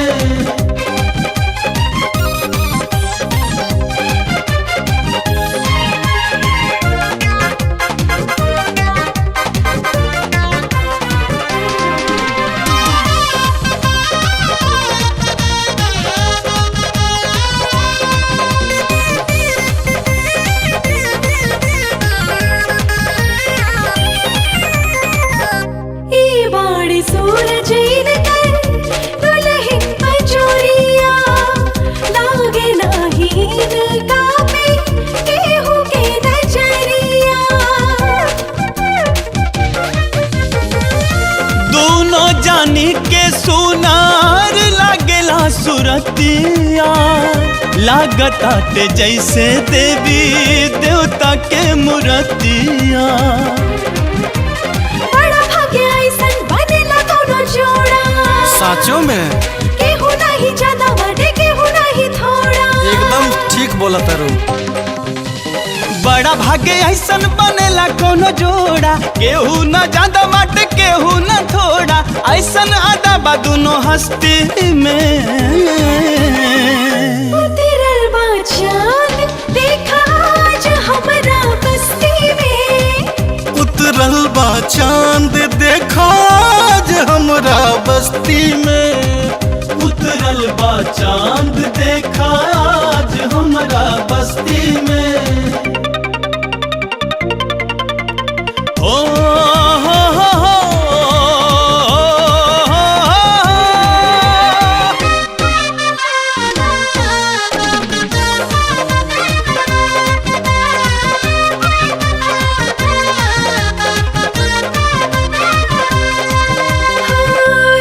सुनार लागेला सुरतिया, लागताटे जैसे देवी देवता के मूर्तिया। बड़ा भाग्य ऐसन बनेला कोनो जोड़ा, साचो में केहू नहीं ज्यादा बड़े केहू नहीं थोड़ा। एकदम ठीक बोला तारू। बड़ा भाग्य ऐसन बनेला कोनो जोड़ा, केहू न ज्यादा मट केहू न थोड़ा, ऐसन आदा बा दोनों हस्ती में। उतरल बा चांद देखा आज हमरा बस्ती में, उतरल बा चांद देखा आज हमरा बस्ती में, उतरल बा चांद देखा आज हमरा बस्ती में। ओ हो हो हो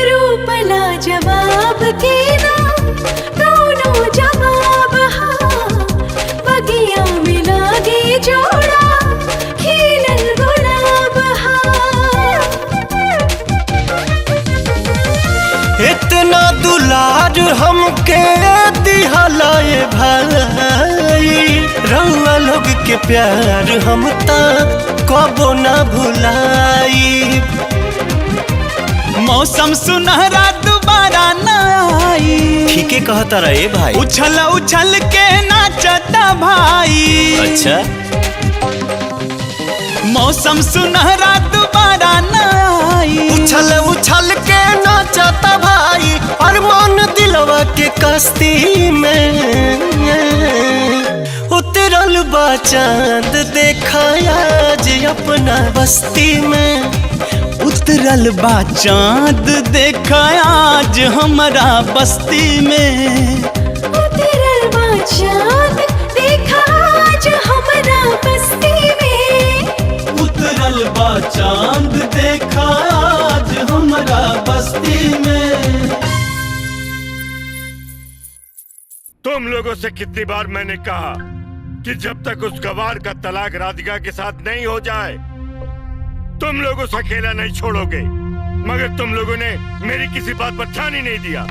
रूपला जवाब के ना दोनों जवाब हा, बगिया में लागे जोड़ा खिलल गुलाब हा। इतना दुलार हमके दिहलाए भाई, रउआ लोग के प्यार हम ता कबो ना भुलाई। मौसम सुनहरा दोबारा ना आई, ठीके कहता रहे भाई। उछल उछल के नाचता भाई। अच्छा मौसम सुनहरा दोबारा ना आई, उछल उछल के नाचता भाई, और मन दिलवा के कश्ती में। उतरल बा चांद देखा आज अपना बस्ती में, उतरल बा चांद देखा आज हमरा बस्ती में, उतरल बा चांद देखा आज हमरा बस्ती में, उतरल बा चांद देखा आज हमरा बस्ती में। तुम लोगों से कितनी बार मैंने कहा कि जब तक उस गवार का तलाक राधिका के साथ नहीं हो जाए तुम लोग उसे अकेला नहीं छोड़ोगे, मगर तुम लोगों ने मेरी किसी बात पर ध्यान ही नहीं दिया।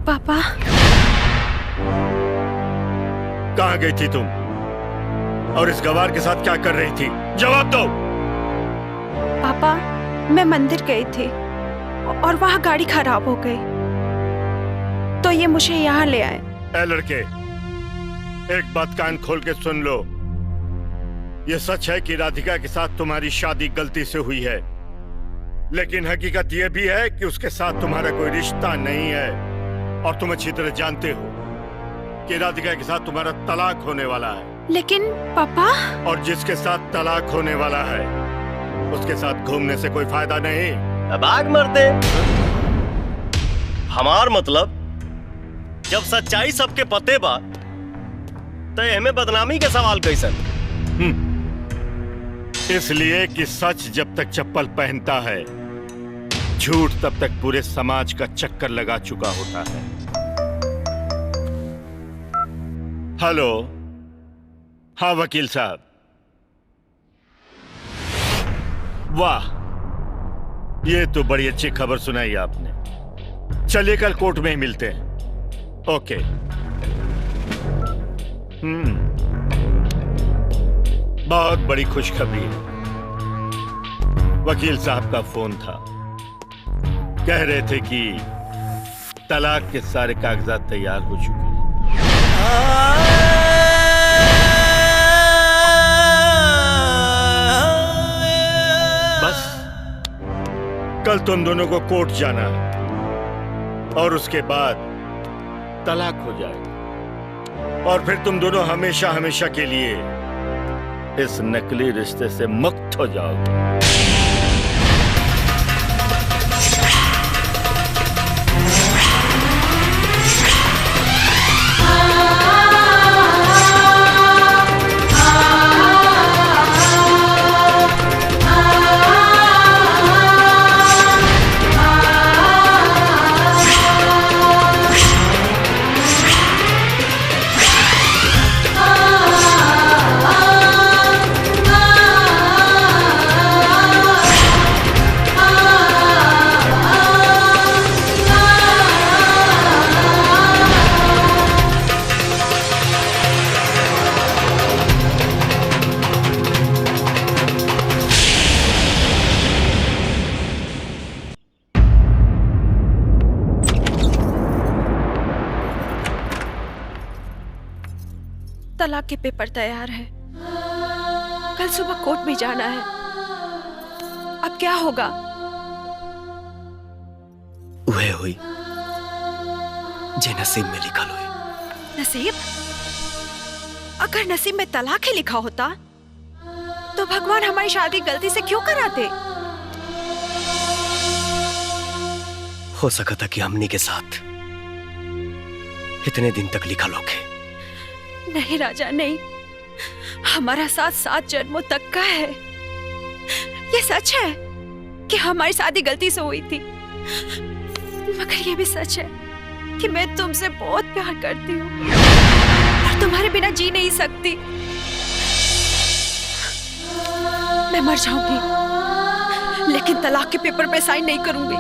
पापा कहाँ गई थी तुम और इस गवार के साथ क्या कर रही थी? जवाब दो। पापा मैं मंदिर गई थी और वहाँ गाड़ी खराब हो गई तो ये मुझे यहाँ ले आए। ए लड़के, एक बात कान खोल के सुन लो। ये सच है कि राधिका के साथ तुम्हारी शादी गलती से हुई है, लेकिन हकीकत यह भी है कि उसके साथ तुम्हारा कोई रिश्ता नहीं है और तुम अच्छी तरह जानते हो कि राधिका के साथ तुम्हारा तलाक होने वाला है। लेकिन पापा, और जिसके साथ तलाक होने वाला है उसके साथ घूमने से कोई फायदा नहीं। अब आग मरते हमार मतलब जब सच्चाई सबके पते बा तो हमें बदनामी के सवाल कैसन? इसलिए कि सच जब तक चप्पल पहनता है झूठ तब तक पूरे समाज का चक्कर लगा चुका होता है। हेलो, हाँ वकील साहब। वाह, ये तो बड़ी अच्छी खबर सुनाई आपने। चलिए कल कोर्ट में ही मिलते हैं। ओके। बहुत बड़ी खुशखबरी है। वकील साहब का फोन था, कह रहे थे कि तलाक के सारे कागजात तैयार हो चुके हैं। बस कल तुम दोनों को कोर्ट जाना है और उसके बाद तलाक हो जाएगा और फिर तुम दोनों हमेशा हमेशा के लिए इस नकली रिश्ते से मुक्त हो जाओगे। तलाक के पेपर तैयार है, कल सुबह कोर्ट में जाना है। अब क्या होगा? वह हुई जे नसीब में लिखा हुई। नसीब? अगर नसीब में तलाक ही लिखा होता तो भगवान हमारी शादी गलती से क्यों कराते? हो सका था कि हमनी के साथ इतने दिन तक लिखा लोगे। नहीं राजा, नहीं। हमारा साथ 7 जन्मों तक का है। ये सच है कि हमारी शादी गलती से हुई थी, मगर ये भी सच है कि मैं तुमसे बहुत प्यार करती हूँ और तुम्हारे बिना जी नहीं सकती। मैं मर जाऊंगी लेकिन तलाक के पेपर पे साइन नहीं करूंगी।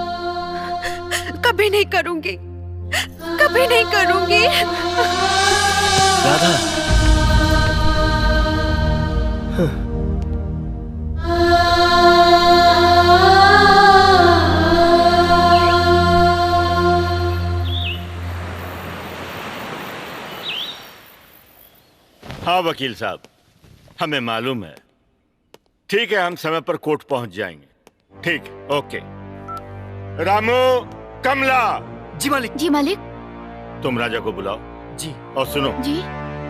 कभी नहीं करूंगी, कभी नहीं करूंगी। राधा, हाँ वकील साहब, हमें मालूम है। ठीक है, हम समय पर कोर्ट पहुंच जाएंगे। ठीक, ओके। रामू, कमला। जी मालिक। जी मालिक। तुम राजा को बुलाओ। जी। और सुनो जी।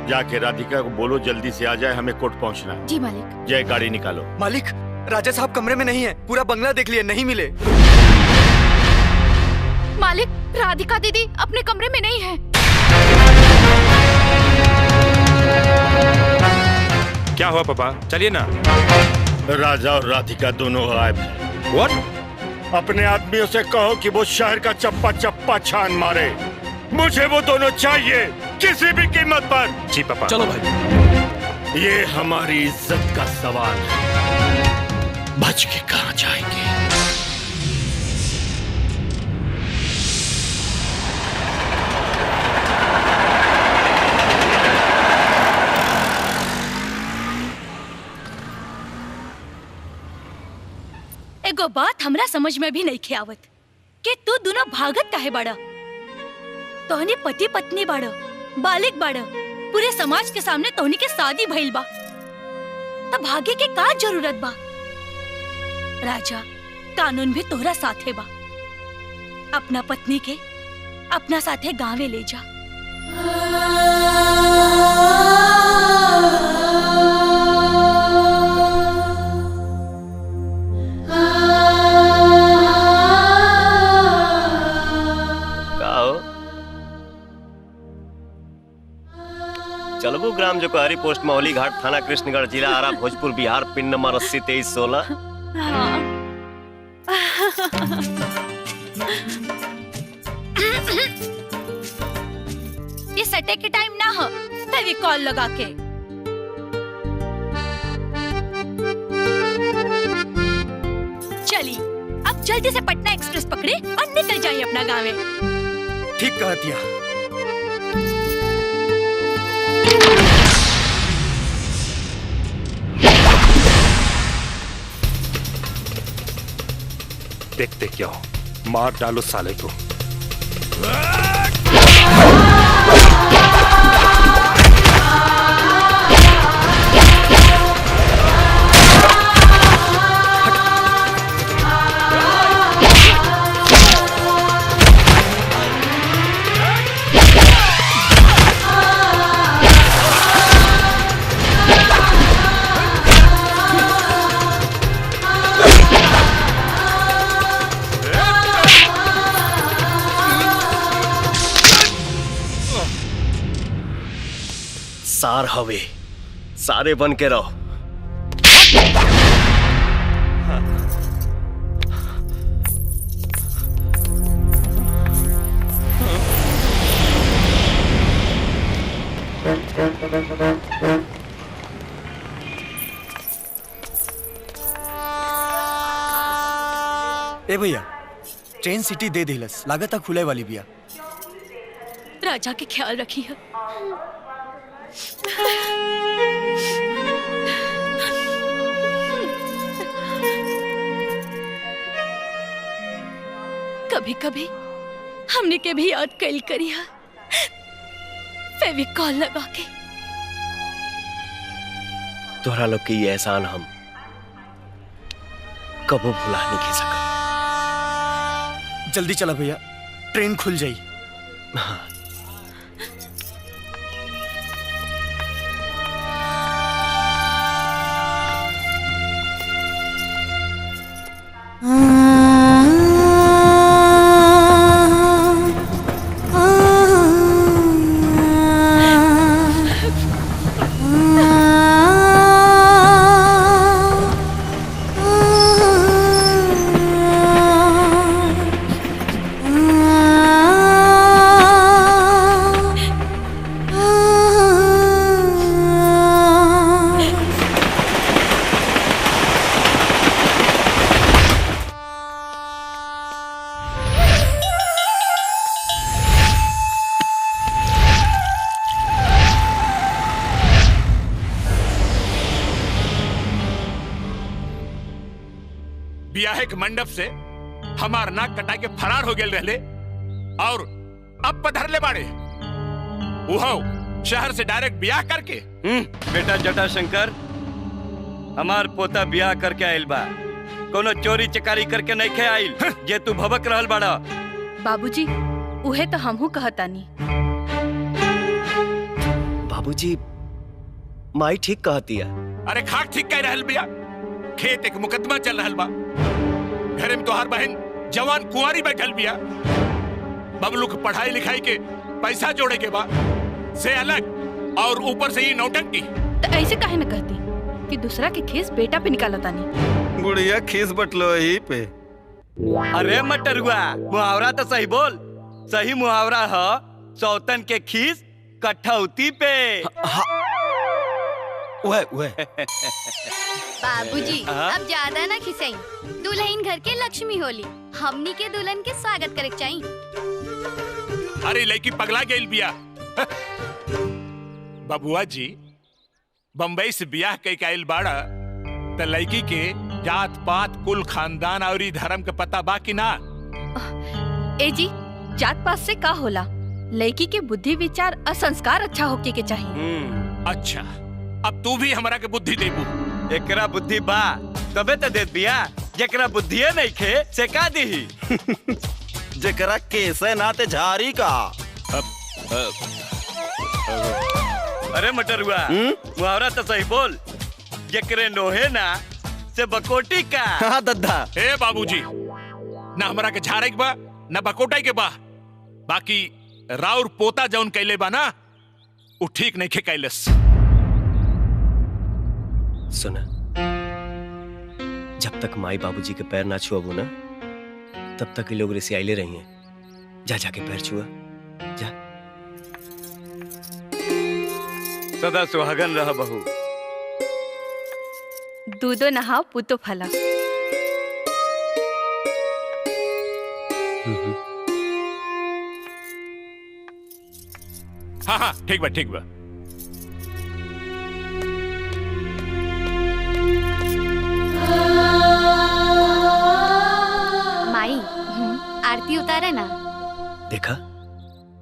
जाके राधिका को बोलो जल्दी से आ जाए, हमें कोर्ट पहुंचना है। जी मालिक। जय, गाड़ी निकालो। मालिक, राजा साहब कमरे में नहीं है, पूरा बंगला देख लिया, नहीं मिले। मालिक, राधिका दीदी अपने कमरे में नहीं है। क्या हुआ पापा? चलिए ना। राजा और राधिका दोनों गायब हैं। What? अपने आदमियों से कहो कि वो शहर का चप्पा चप्पा छान मारे। मुझे वो दोनों चाहिए, किसी भी कीमत पर। जी पापा। चलो भाई। ये हमारी इज्जत का सवाल है। बच के कहाँ जाएंगे? एगो बात हमरा समझ में भी नहीं खियावत कि तू दोनों भागत काहे बाड़ा। तोहनी पति पत्नी बाड़ा, बालिक बाड़ा, पूरे समाज के सामने तोहनी के शादी भइल बा, तब भागे के का जरूरत बा? राजा, कानून भी तोहरा साथे बा। अपना पत्नी के अपना साथे गांवे ले जा। चलबू ग्राम जोकहरी पोस्ट मौली घाट थाना कृष्णगढ़ जिला आरा भोजपुर बिहार पिन नंबर 80 23 16। ये सटे के टाइम ना हो, फेविकॉल लगा के। चलिए अब जल्दी से पटना एक्सप्रेस पकड़े और निकल जाइए अपना गाँव में। ठीक कह दिया। देखते क्या हो, मार डालो साले को। सार हवे, सारे बन के रहो। ए भैया, ट्रेन सिटी दे दिलस, लागत खुले वाली बिया। राजा के ख्याल रखिए। कभी कभी हमने के भी याद कैल करिया, फेविकॉल लगा के। तोहरा लोग के ये एहसान हम कबो भुला नहीं की सकत। जल्दी चला भैया, ट्रेन खुल जाई। हाँ। ब्याह के मंडप से हमार नाक कटा के फरार हो गेल रहले और अब पधर ले बाड़े शहर से डायरेक्ट ब्याह करके। बेटा जटाशंकर, हमार पोता ब्याह करके आइल बा, कोनो चोरी चकारी करके नहीं खे आइल जे तू भबक रहल बाड़ा। बाबूजी, उहे तो हमहू कहतानी। बाबूजी, माई ठीक कहती है। अरे खाक ठीक कह रहल बिया। खेत एक मुकदमा चल रहल बा, घरे में तोहार बहन जवान कुंवारी बैठल बिया। बबलू के पढ़ाई लिखाई के पैसा जोड़े के बा से अलग, और ऊपर से ये नौटंकी। तो ऐसे काहे न कहती कि दूसरा के खेस बेटा पे निकालतानी। गुड़िया खीस बटलो ही पे। अरे मटरुआ, मुहावरा तो सही बोल। सही मुहावरा है सौतन के खीस कठौती पे। बाबूजी, अब ज्यादा ना खिसाई। दुल्हन घर के लक्ष्मी होली, हमनी के दुल्हन के स्वागत करे चाहिए। अरे लड़की पगला गेल बिया। बबुआ जी, बम्बई से ब्याह कई आइल बाड़ा, त लड़की के जात पात कुल खानदान और धर्म के पता बा कि ना? ए जी, जात पात से का होला? लड़की के बुद्धि विचार और संस्कार अच्छा होके के चाहिए। अच्छा, अब तू भी हमरा के बुद्धि देबू। एकरा बुद्धि बा तबे तो देत बिया, जेकरा बुद्धिए नहीं खे से का दीही। जेकरा केसे नाते झारी का। अरे मटरुआ, मुहावरा तो सही बोल। जेकरे नोहे ना से बकोटी का। हाँ दद्दा। ए बाबूजी, ना हमरा के झारे के बा ना बकोटाई के बा। बाकी राउर पोता जौन कैले बा ना, उ ठीक नहीं खे कैलस। सुना, जब तक माई बाबूजी के पैर ना छुअबू ना, तब तक ये लोग रिसियाइले रही हैं। जा जाके पैर छुआ जा। सदा सुहागन रह बहू। दूधो नहाओ पुतो फला। हाँ हाँ ठीक बा ठीक बा। माई आरती उतारे ना। देखा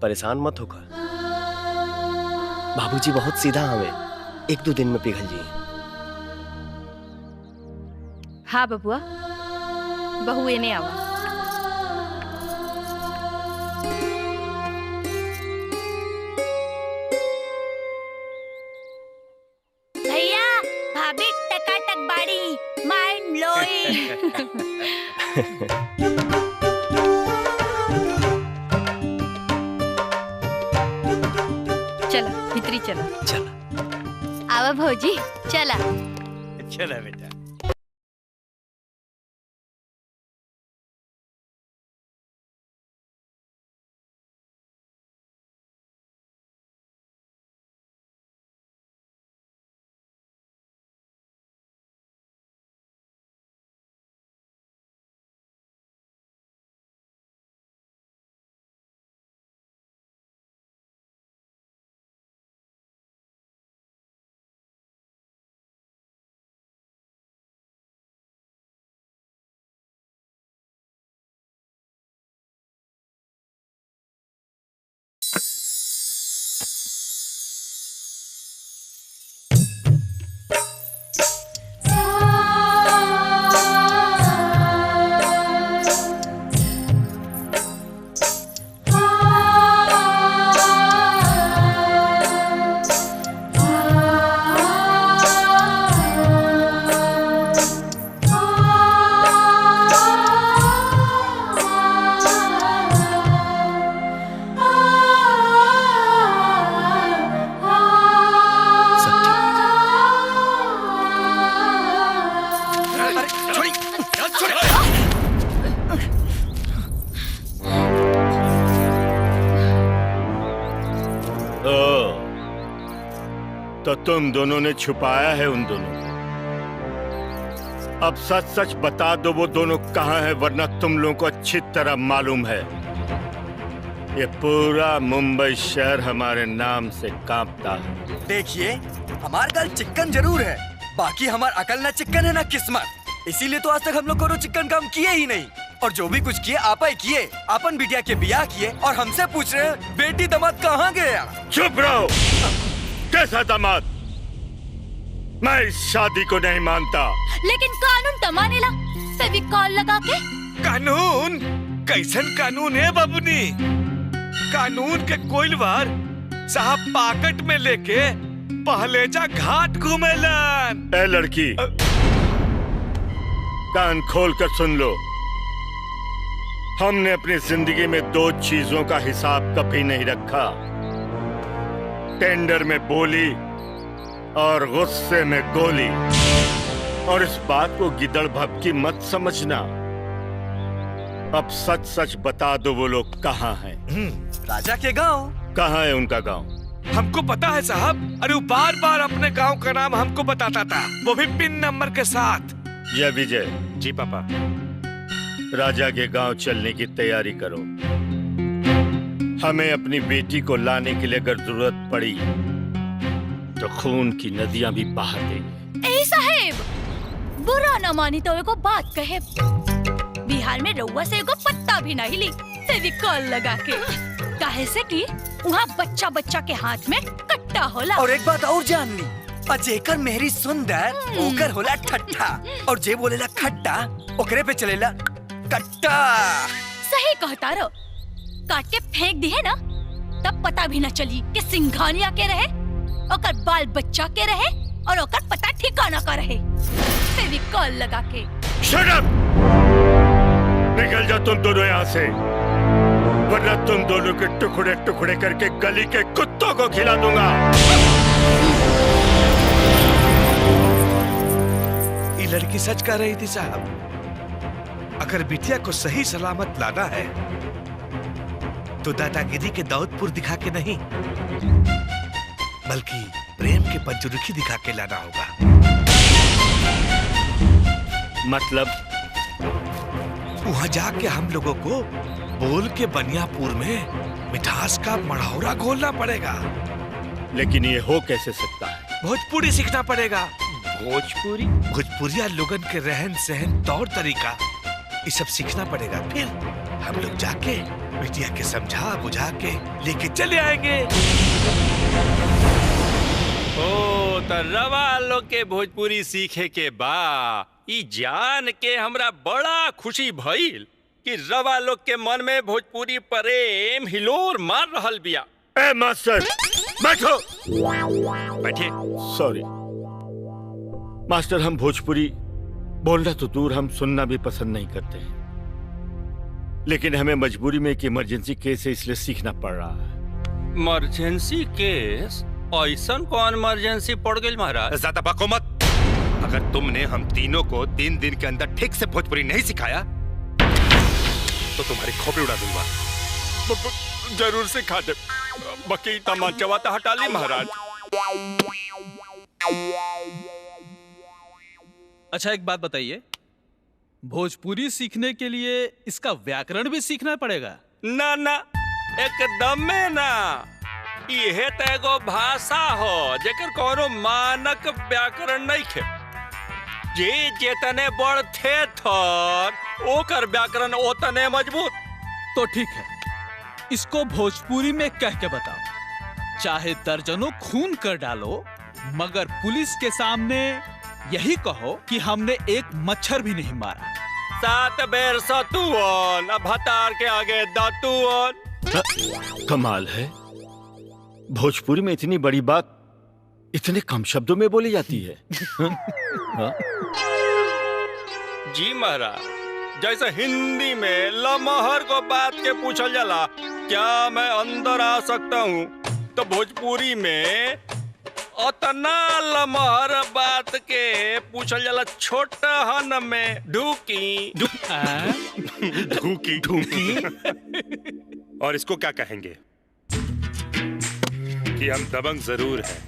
परेशान मत होकर, बाबूजी बहुत सीधा हमें 1-2 दिन में पिघल जी। हाँ बबुआ, बहू एने आवा। भैया भाभी टकाटक बाड़ी माइंड ब्लोइंग। चला भीतरी चला। आवा भौजी चला। चला बेटा। तो तुम दोनों ने छुपाया है उन दोनों को। अब सच सच बता दो वो दोनों कहाँ हैं, वरना तुम लोगों को अच्छी तरह मालूम है ये पूरा मुंबई शहर हमारे नाम से कांपता है। देखिए हमार गल चिकन जरूर है, बाकी हमार अकल ना चिकन है ना किस्मत। इसीलिए तो आज तक हम लोग कोनो चिकन काम किए ही नहीं, और जो भी कुछ किए आपा ही किए। अपन बिटिया के बियाह किए और हमसे पूछ रहे हैं बेटी दामाद कहाँ गया। चुप रहो। कैसा दामाद? मैं इस शादी को नहीं मानता। लेकिन कानून तो मानेला। फेविकॉल लगा के। कानून? कैसन कानून है बाबूनी? कानून के कोइलवार साहब पाकट में लेके पहलेजा घाट घूमेलन। ए लड़की, कान खोल कर सुन लो। हमने अपनी जिंदगी में 2 चीजों का हिसाब कभी नहीं रखा, टेंडर में बोली और गुस्से में गोली। और इस बात को गिदड़ भभकी मत समझना। अब सच सच बता दो वो लोग कहाँ हैं। राजा के गांव। कहाँ है उनका गांव? हमको पता है साहब। अरे वो बार बार अपने गांव का नाम हमको बताता था, वो भी पिन नंबर के साथ। जय विजय। जी पापा। राजा के गांव चलने की तैयारी करो। हमें अपनी बेटी को लाने के लिए अगर जरूरत पड़ी तो खून की नदियां भी बहा देंगे। ए साहेब, बुरा न मानी तो एको बात कहे। बिहार में रउआ से एको पत्ता भी नहीं ली फेविकॉल लगा के। काहे से कि वहाँ बच्चा बच्चा के हाथ में कट्टा होला। और एक बात और जान ली, जेकर मेहरी सुंदर ओकर होला ठट्ठा, और जे बोलेला खट्टा ओकरे पे चलेला कट्टा। सही कहता रो। काट के फेंक दी है ना, तब पता भी न चली कि सिंघानिया के रहे, ओकर बाल बच्चा के रहे और ओकर पता ठिकाना का रहे। फेविकॉल लगा के। Shut up! निकल जाओ तुम दोनों यहाँ से, वरना तुम दोनों के टुकड़े टुकड़े करके गली के कुत्तों को खिला दूंगा। ये लड़की सच कह रही थी साहब। अगर बिटिया को सही सलामत लाना है तो दादागिरी के दाऊदपुर दिखा के नहीं, बल्कि प्रेम के पंचरुखी दिखा के लाना होगा। मतलब वहां जाके हम लोगों को बोल के बनियापुर में मिठास का मढ़ौरा घोलना पड़ेगा। लेकिन ये हो कैसे सकता है? भोजपुरी सीखना पड़ेगा। भोजपुरी? भोजपुरिया लोगन के रहन सहन, तौर तरीका, ये सब सीखना पड़ेगा। फिर हम लोग जाके बिटिया के समझा बुझा के लेके चले आएंगे। ओ तो रवा लोग के भोजपुरी सीखे के बा, ई जान के हमरा बड़ा खुशी भइल कि रवा लोग के मन में भोजपुरी प्रेम हिलोर मार रहल बिया। ए मास्टर बैठो। बैठे। सॉरी मास्टर, हम भोजपुरी बोलना तो दूर, हम सुनना भी पसंद नहीं करते, लेकिन हमें मजबूरी में एक इमरजेंसी केस है, इसलिए सीखना पड़ रहा है। इमरजेंसी केस? ऐसा कौन इमरजेंसी पड़ गई महाराज? ज्यादा बको मत। अगर तुमने हम तीनों को 3 दिन के अंदर ठीक से भोजपुरी नहीं सिखाया तो तुम्हारी खोपड़ी उड़ा दूंगा। जरूर सिखा दे। बाकी तमाचा तो हटा ली महाराज। अच्छा एक बात बताइए, भोजपुरी सीखने के लिए इसका व्याकरण भी सीखना पड़ेगा? ना ना, एकदम में ना। यह तो एगो भाषा हो जेकर कोनो मानक व्याकरण नहीं खे। जे जेतने बड़ थे थर ओकर व्याकरण ओतने मजबूत। तो ठीक है, इसको भोजपुरी में कह के बताओ। चाहे दर्जनों खून कर डालो, मगर पुलिस के सामने यही कहो कि हमने एक मच्छर भी नहीं मारा। 7 बेर सतुअन, अब हतार के आगे दातुअन। कमाल है, भोजपुरी में इतनी बड़ी बात इतने कम शब्दों में बोली जाती है। हाँ? जी महाराज, जैसे हिंदी में लमहर को बात के पूछल जाला क्या मैं अंदर आ सकता हूँ, तो भोजपुरी में उतना लमहर बात के पूछल जाला छोटहन में ढूकी। ढूकी ढूकी। और इसको क्या कहेंगे कि हम दबंग जरूर हैं,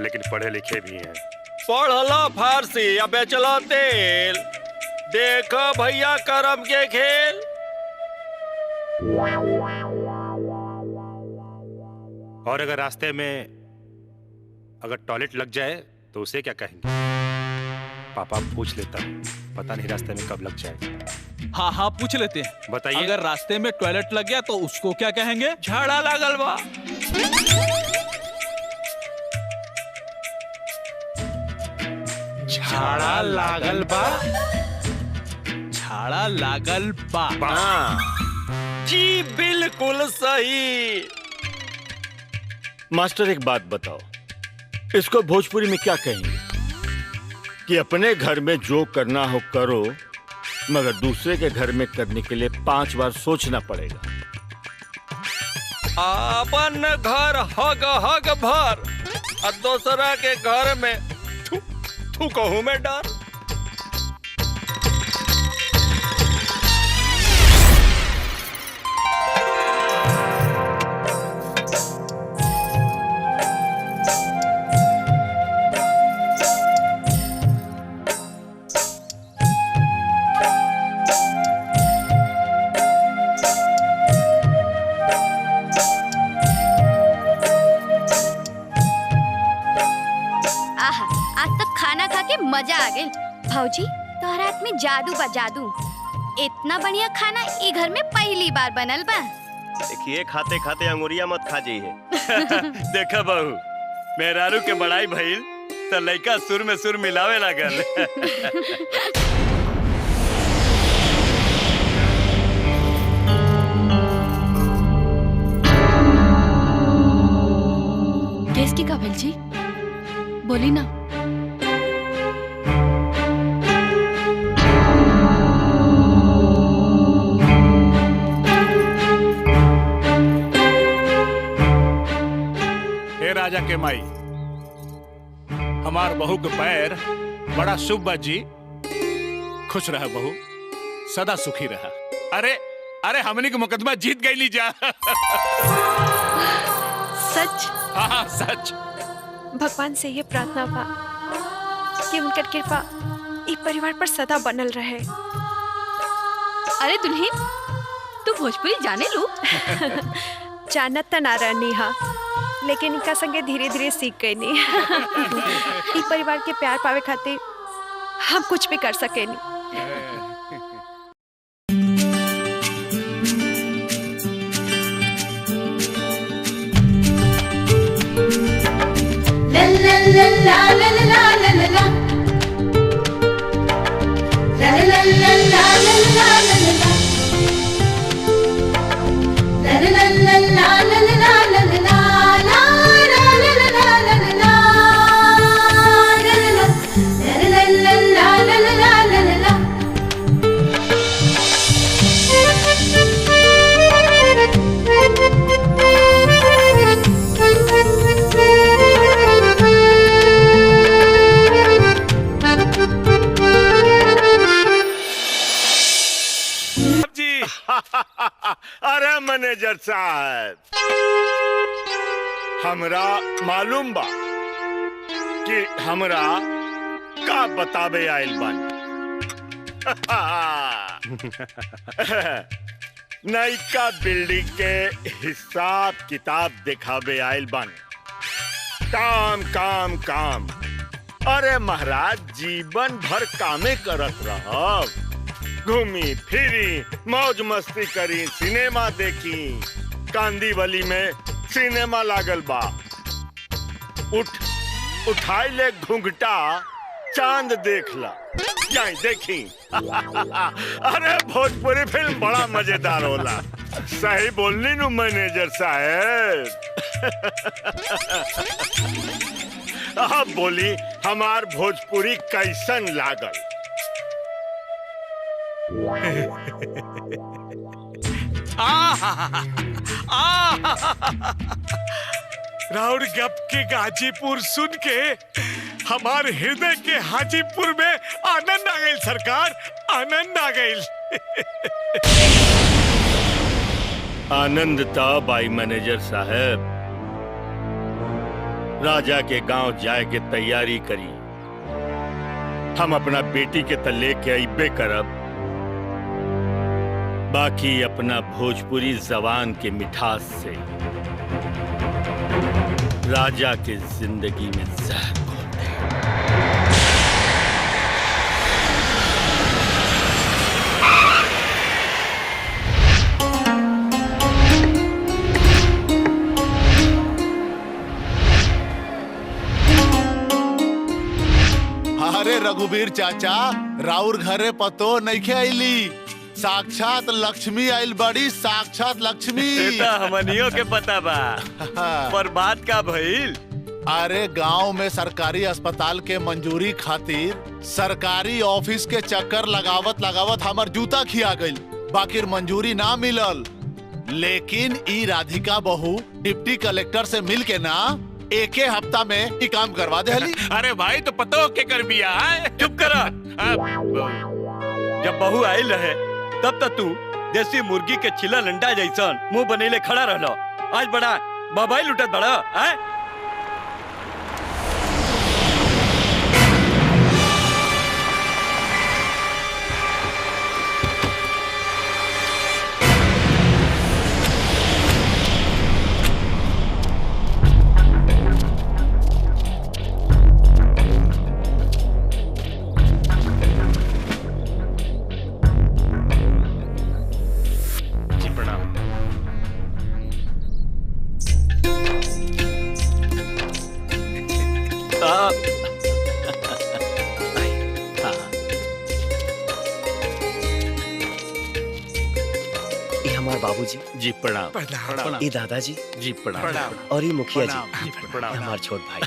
लेकिन पढ़े लिखे भी हैं। पढ़ला फारसी या बेचला तेल, देखो भैया करम के खेल। और अगर रास्ते में अगर टॉयलेट लग जाए तो उसे क्या कहेंगे? पापा पूछ लेता हूँ, पता नहीं रास्ते में कब लग जाए। हाँ हाँ पूछ लेते हैं। बताइए। अगर रास्ते में टॉयलेट लग गया तो उसको क्या कहेंगे? झाड़ा लागल बा। झाड़ा लागल बा। झाड़ा लागल बा। जी बिल्कुल सही। मास्टर एक बात बताओ, इसको भोजपुरी में क्या कहेंगे? कि अपने घर में जो करना हो करो, मगर दूसरे के घर में करने के लिए 5 बार सोचना पड़ेगा। अपन घर हग हग भर और दूसरा के घर में थू कहूं में डर। मजा आ गई। भौजी तोहरा हाथ में जादू बा, जादू। इतना बढ़िया खाना ई घर में पहली बार बनल बा। देखिए खाते खाते अंगुरिया मत खा जाइए। देखा बहू, मेहरारू के बड़ाई भइल तो लइका सुर में सुर मिलावे लागल। केस की का भेल जी, बोली ना। राजा के माई, हमार बहू के पैर बड़ा शुभ बा जी। खुश रहा बहू, सदा सुखी रहा। अरे अरे हमनी के मुकदमा जीत गई ली जा। सच? हाँ सच। भगवान से ये प्रार्थना बा कि उनकर कृपा इस परिवार पर सदा बनल रहे। अरे दुल्हन, तू भोजपुरी जाने लू? जानत त ना रहनी हा, लेकिन इनका संगे धीरे धीरे सीख गई नी। इस परिवार के प्यार पावे खातिर हम कुछ भी कर सके नी। अरे मैनेजर साहब, हमरा मालूम बा कि हमरा का बतावे आइल बानी। नयका बिल्डिंग के हिसाब किताब दिखावे आइल बानी। काम काम काम। अरे महाराज, जीवन भर कामे करत रहब, घूमी फिरी, मौज मस्ती करी, सिनेमा देखी। कांदीवली में सिनेमा लागल बा, उठाई ले घुंघटा, चांद देखला, जाई देखी। अरे भोजपुरी फिल्म बड़ा मजेदार होला। सही बोलनी नु मैनेजर साहब। अब बोली, हमार भोजपुरी कैसन लागल? राउर गप के गाजीपुर सुन के हमार हृदय के हाजीपुर में आनंद आ गई सरकार, आनंद आ गई। आनंद तब आई मैनेजर साहब, राजा के गांव जाए के तैयारी करी। हम अपना बेटी के तले के अइबे करब, बाकी अपना भोजपुरी जबान के मिठास से राजा के जिंदगी में जहर घोल दे। अरे रघुवीर चाचा, राउर घरे पतो नइखे आइली। साक्षात लक्ष्मी आइल बड़ी, साक्षात लक्ष्मी। हमनियों के पता बा, पर बात का भइल? अरे गांव में सरकारी अस्पताल के मंजूरी खातिर सरकारी ऑफिस के चक्कर लगावत लगावत हमर जूता खिया गइल, बाकी मंजूरी ना मिलल। लेकिन ई राधिका बहू डिप्टी कलेक्टर से मिल के ना एके हफ्ता में ई काम करवा देहली। अरे भाई, तो पतो के कर बिया है। चुप करा। जब बहू आइल रहे तब तक तू देसी मुर्गी के छिला लंडा जैसन मुंह बनेले खड़ा रहलो। आज बड़ा बबाई लुटत बड़ा है। बाबूजी जी प्रणाम। ये दादाजी जी प्रणाम। और ये मुखिया जी हमारे छोट भाई,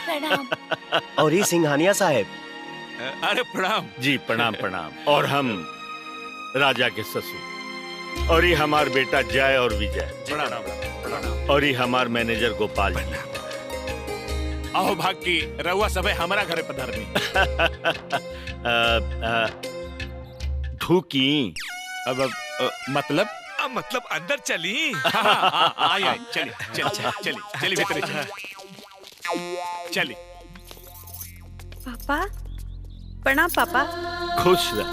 और ये सिंघानिया साहब। अरे प्रणाम जी प्रणाम प्रणाम। और हम राजा के ससुर, और ये हमार बेटा जय और विजय, और ये हमार मैनेजर गोपाल जी। आओ भाग की रउआ सबे हमारा घरे पधारनी। थूकी। अब मतलब मतलब अंदर चली। आई चली चली भीतर चली। पापा प्रणाम पापा। खुश रह,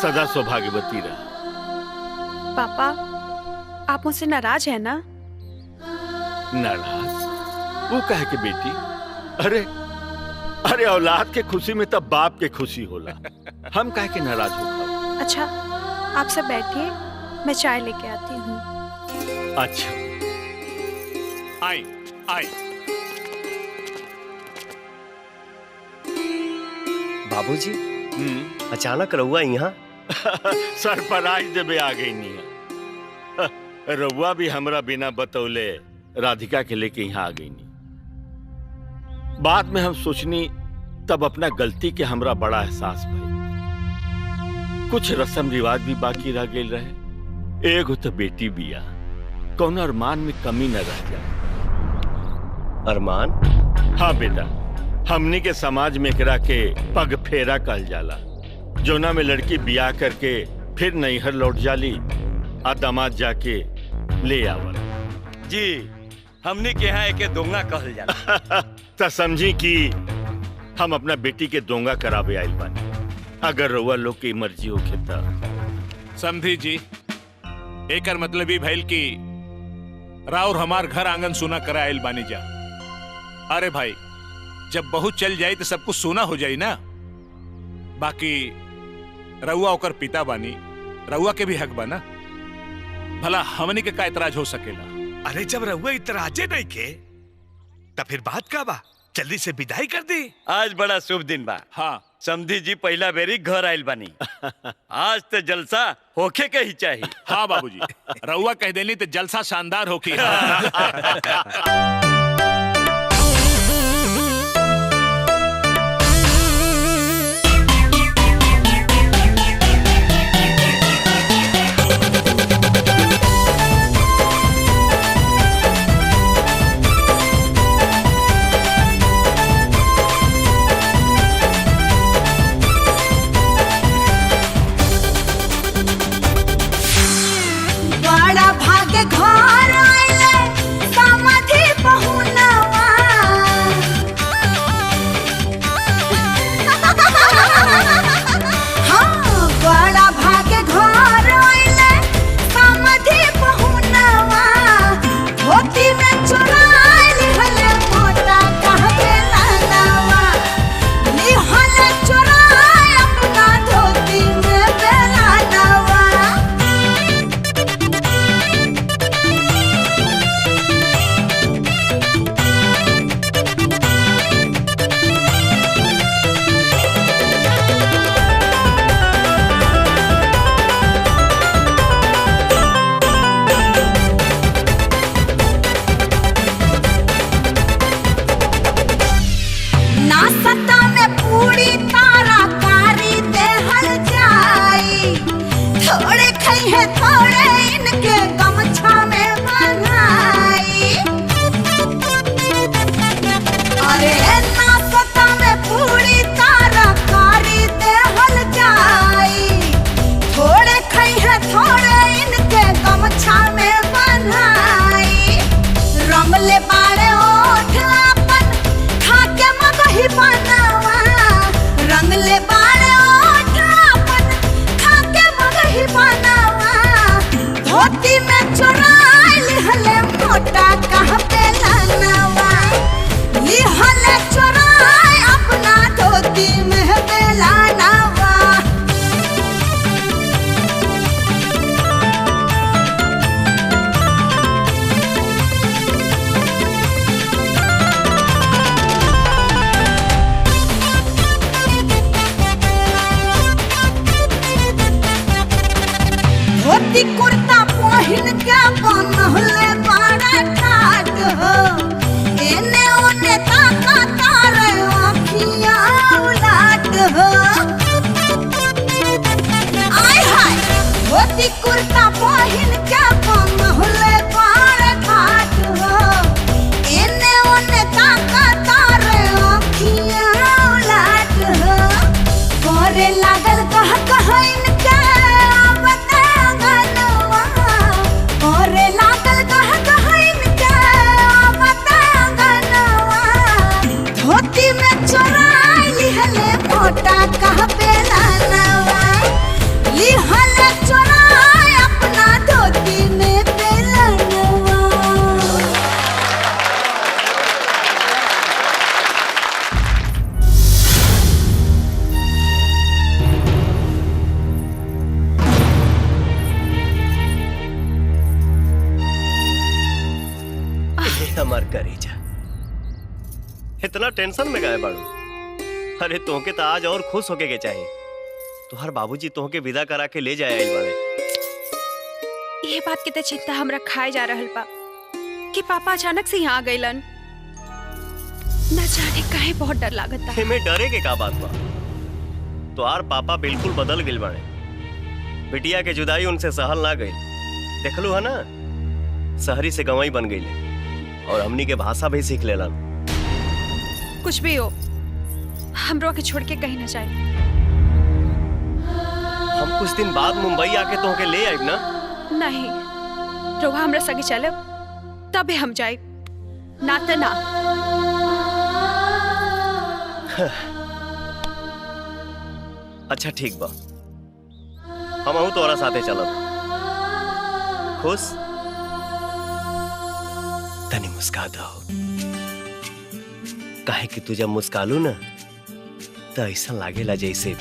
सदा सौभाग्यवती रह। पापा आप मुझसे नाराज है ना? नाराज? वो कहे के बेटी, अरे अरे औलाद के खुशी में तब बाप के खुशी होला। हम कहे के नाराज हो। अच्छा आप सब बैठिए, मैं चाय लेके आती हूँ। अच्छा आई आई। बाबूजी अचानक रहुआ यहाँ? सरप्राइज देवे आ गई निया। रहुआ भी हमरा बिना बतौले राधिका के लेके यहाँ आ गई नी। बाद में हम सोचनी तब अपना गलती के हमरा बड़ा एहसास भई। कुछ रस्म रिवाज भी बाकी रह गए रहे। एगो तो बेटी बिया, कौन अरमान में कमी न रह जाए। अरमान? हाँ बेटा, हमनी के समाज में एकरा के पग फेरा कहल जाला। जोना में लड़की बियाह करके फिर नैहर लौट जाली आ दामाद जाके ले आवल। जी हमने के यहाँ एक दोंगा कहल जाला। तो समझी कि हम अपना बेटी के दोंगा करावे आइल बानी। अगर रउआ लोग की मर्जी होखे त। समझी जी, एकर मतलब ही भइल कि राउर हमार घर आंगन सुना करा आइल बानी जा। अरे भाई, जब बहू चल जाई तो सब कुछ सोना हो जाई ना। बाकी रउआ ओकर पिता बानी, रउआ के भी हक बाना। भला हमनी के का इतराज हो सकेला? अरे जब रउआ इतराजे नहीं के तो फिर बात का बा? जल्दी से विदाई कर दी। आज बड़ा शुभ दिन बा। हाँ समधी जी पहला बेरी घर आइल बानी। आज तो जलसा होखे के ही चाहिए। हाँ बाबूजी, रउआ कह देनी तो जलसा शानदार होके। बड़ा भाग्य घर आइले समाधि पहुनवा। हाँ बड़ा भाग्य घर आइले समाधि पहुनवा। धोती में चुराई लिहले मोटा कहबे लानवा। लिहले चुराई अपना धोती में बेलानवा। नाश्ता में पूरी तारा कारी देहल जाई। थोड़े खई है थोड़े इनके गमछा में बंधाई। अरे नाश्ता में पूरी तारा कारी देहल जाई। थोड़े खई है थोड़े इनके गमछा में बंधाई। रंगले बाड़े ओठ अपन खाके मगही बनवा। रंगले बाड़े ओठ अपन खाके मगही बनवा। धोती में चुराई लिहले मोटा कहबे लानवा। लिहले चुराई अपना धोती में बेलानवा। धोती कुर्ता पहिन के बनहले बड़ा ठाट हो। एने ओने ताका तारे आँखियाँ उलाट हो। आय हाय धोती कुर्ता पहिन के बनहले बड़ा ठाट हो। एने ओने ताका तारे आँखियाँ उलाट हो। करे लागल कह इनके इतना टेंशन में गए बाड़ू? अरे तोहके तो आज और खुश होके के चाहिए। तुहार बाबूजी तोहके विदा करा के ले जाए आइल बाड़े। ये बात के चिंता हमरा खाए जा रहल बा कि पापा अचानक से यहाँ आ गइलन। न जाने काहे बहुत डर लागता। में डरे के का बात बा? तुहार पापा बिल्कुल बदल गइल बाड़े। बिटिया के जुदाई उनसे सहल ना गई। देखलू है ना, शहरी से गंवई बन गई और हमनी के भाषा भी सीख लेलन। कुछ भी हो, हमरो के छोड़ के कहीं न जाए। हम कुछ दिन बाद मुंबई आके तोहके ले आइब ना? नहीं, रोहा हमरा संगे चलब तबे हम जाए, ना तो ना। अच्छा ठीक बा, हम आहू तोरा साथे चलब। खुश? तनी मुस्का दो, काहे कि तू जब मुस्कालू ना तो ऐसा लागेला जैसे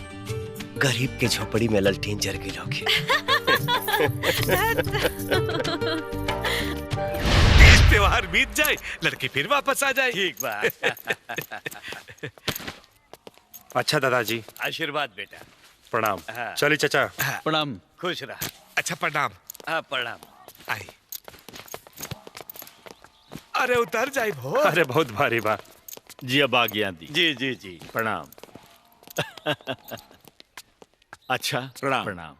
गरीब के झोपड़ी में ललटीन जर गई होगी। त्योहार बीत जाए, लड़की फिर वापस आ जाए। ठीक बा। अच्छा दादाजी, आशीर्वाद बेटा। प्रणाम। हाँ। चलिए चाचा। प्रणाम। खुश रहा। अच्छा प्रणाम। हाँ प्रणाम। आई। अरे उतर जाए भो। अरे बहुत भारी बा। जी अब आ गया दी। जी जी जी प्रणाम। अच्छा प्रणाम। प्रणाम।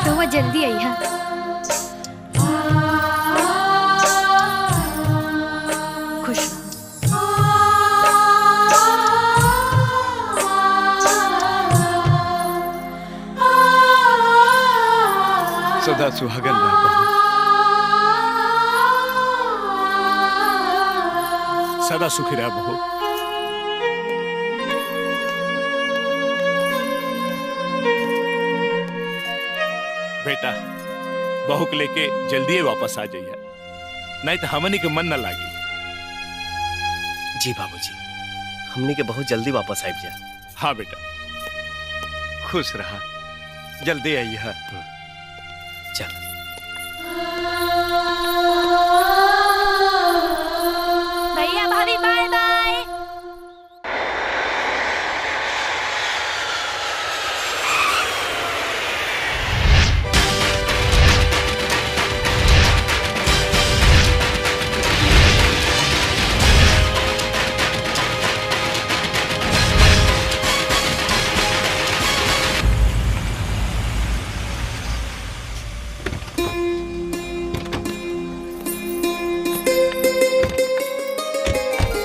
रोवा जल्दी आई। हाँ खुश सदा सुहागन रह बहू। सदा सुखी रह बहू। बेटा बहू के लेके जल्दी वापस आ जाइए, नहीं तो हमनी के मन न लागी। जी बाबूजी, हमनी के बहुत जल्दी वापस आइब जा। हाँ बेटा। खुश रहा, जल्दी आइए। चल। भैया भाभी बाय बाय।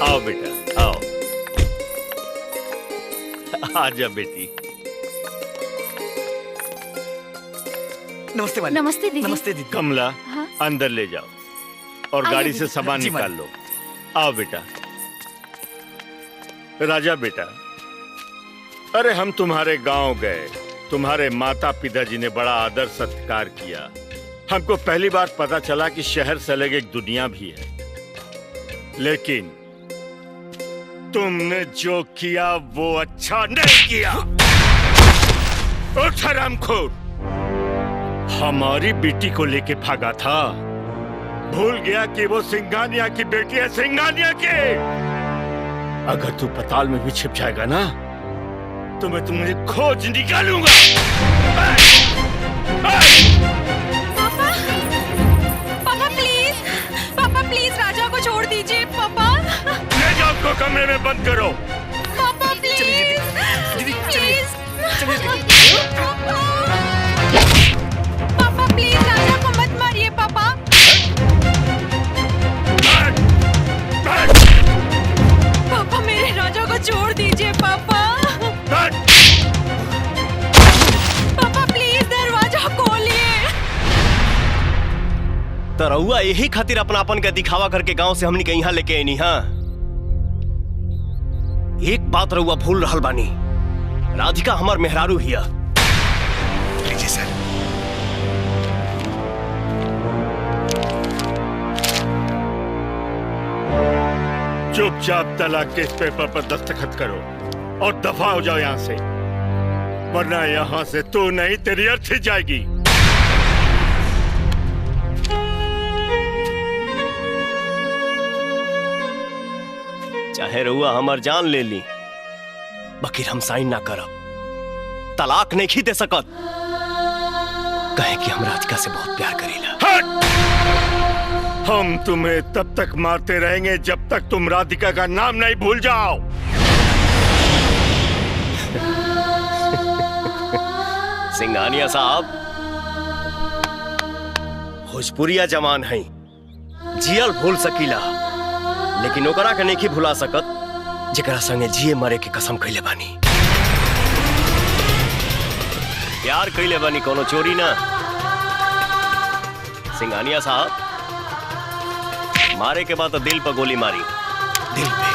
आओ बेटा आओ। आजा बेटी। नमस्ते वाली। नमस्ते दीदी। नमस्ते दीदी। कमला हाँ? अंदर ले जाओ और आइए गाड़ी से दीदी। सामान जी, निकाल लो। आओ बेटा। राजा बेटा, अरे हम तुम्हारे गांव गए, तुम्हारे माता पिताजी ने बड़ा आदर सत्कार किया। हमको पहली बार पता चला कि शहर से अलग एक दुनिया भी है, लेकिन तुमने जो किया वो अच्छा नहीं किया। उठ हरामखोर, हमारी बेटी को लेके भागा था, भूल गया कि वो सिंघानिया की बेटी है, सिंघानिया के। अगर तू पताल में भी छिप जाएगा ना तो मैं तुम्हें खोज निकालूंगा। पापा, पापा प्लीज, पापा प्लीज राजा को छोड़ दीजिए। पापा ले जाओ उसको कमरे में बंद करो। पापा प्लीज, प्लीज। पापा प्लीज राजा को मत मारिए। पापा पापा मेरे राजा को छोड़ दीजिए। पापा पापा प्लीज दरवाजा खोलिए। तो रहुआ यही खातिर अपनापन का दिखावा करके गांव से हमनी के यहाँ लेके आईनी। हाँ, एक बात रहुआ भूल रहल बानी, राधिका हमार मेहरारू हिया। लीजिए सर। चुपचाप तलाक के इस पेपर पर दस्तखत करो और दफा हो जाओ यहाँ से, वरना यहाँ से तू नहीं तेरी अर्थी जाएगी। चाहे रहुआ हमार जान ले ली, बकीर हम साइन ना करब, तलाक नहीं दे सकत, कहे कि हम राधिका से बहुत प्यार करीला। हम तुम्हें तब तक मारते रहेंगे जब तक तुम राधिका का नाम नहीं भूल जाओ। सिंघानिया साहब भोजपुरिया जवान है, जियल भूल सकीला, लेकिन ओकरा के नहीं भुला सकत जेकरा संगे जिए मरे के कसम खइले बानी। प्यार कइले बानी, कोनो चोरी ना। सिंघानिया साहब मारे के बाद तो दिल पर गोली मारी, दिल पे।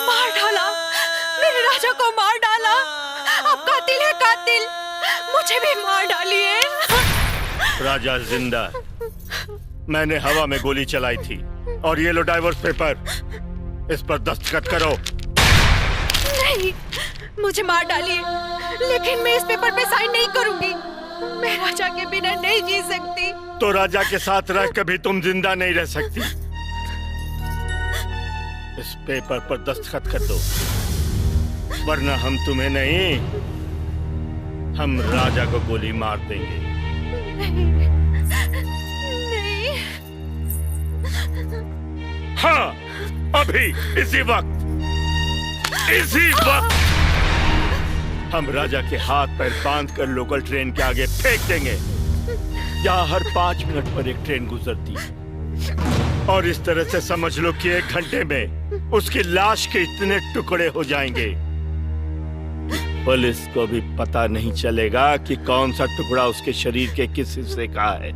मार डाला, मेरे राजा को मार डाला। अब कातिल है कातिल, मुझे भी मार डालिए। राजा जिंदा, मैंने हवा में गोली चलाई थी। और ये लो डाइवोर्स पेपर, इस पर दस्तखत करो। नहीं, मुझे मार डालिए, लेकिन मैं इस पेपर पे साइन नहीं करूंगी। मैं राजा के बिना नहीं जी सकती। तो राजा के साथ रह कभी तुम जिंदा नहीं रह सकती। इस पेपर पर दस्तखत कर दो, वरना हम तुम्हें नहीं, हम राजा को गोली मार देंगे। नहीं। हाँ, अभी इसी वक्त हम राजा के हाथ पैर बांधकर लोकल ट्रेन के आगे फेंक देंगे। यहाँ हर 5 मिनट पर एक ट्रेन गुजरती है, और इस तरह से समझ लो कि 1 घंटे में उसकी लाश के इतने टुकड़े हो जाएंगे, पुलिस को भी पता नहीं चलेगा कि कौन सा टुकड़ा उसके शरीर के किस हिस्से का है।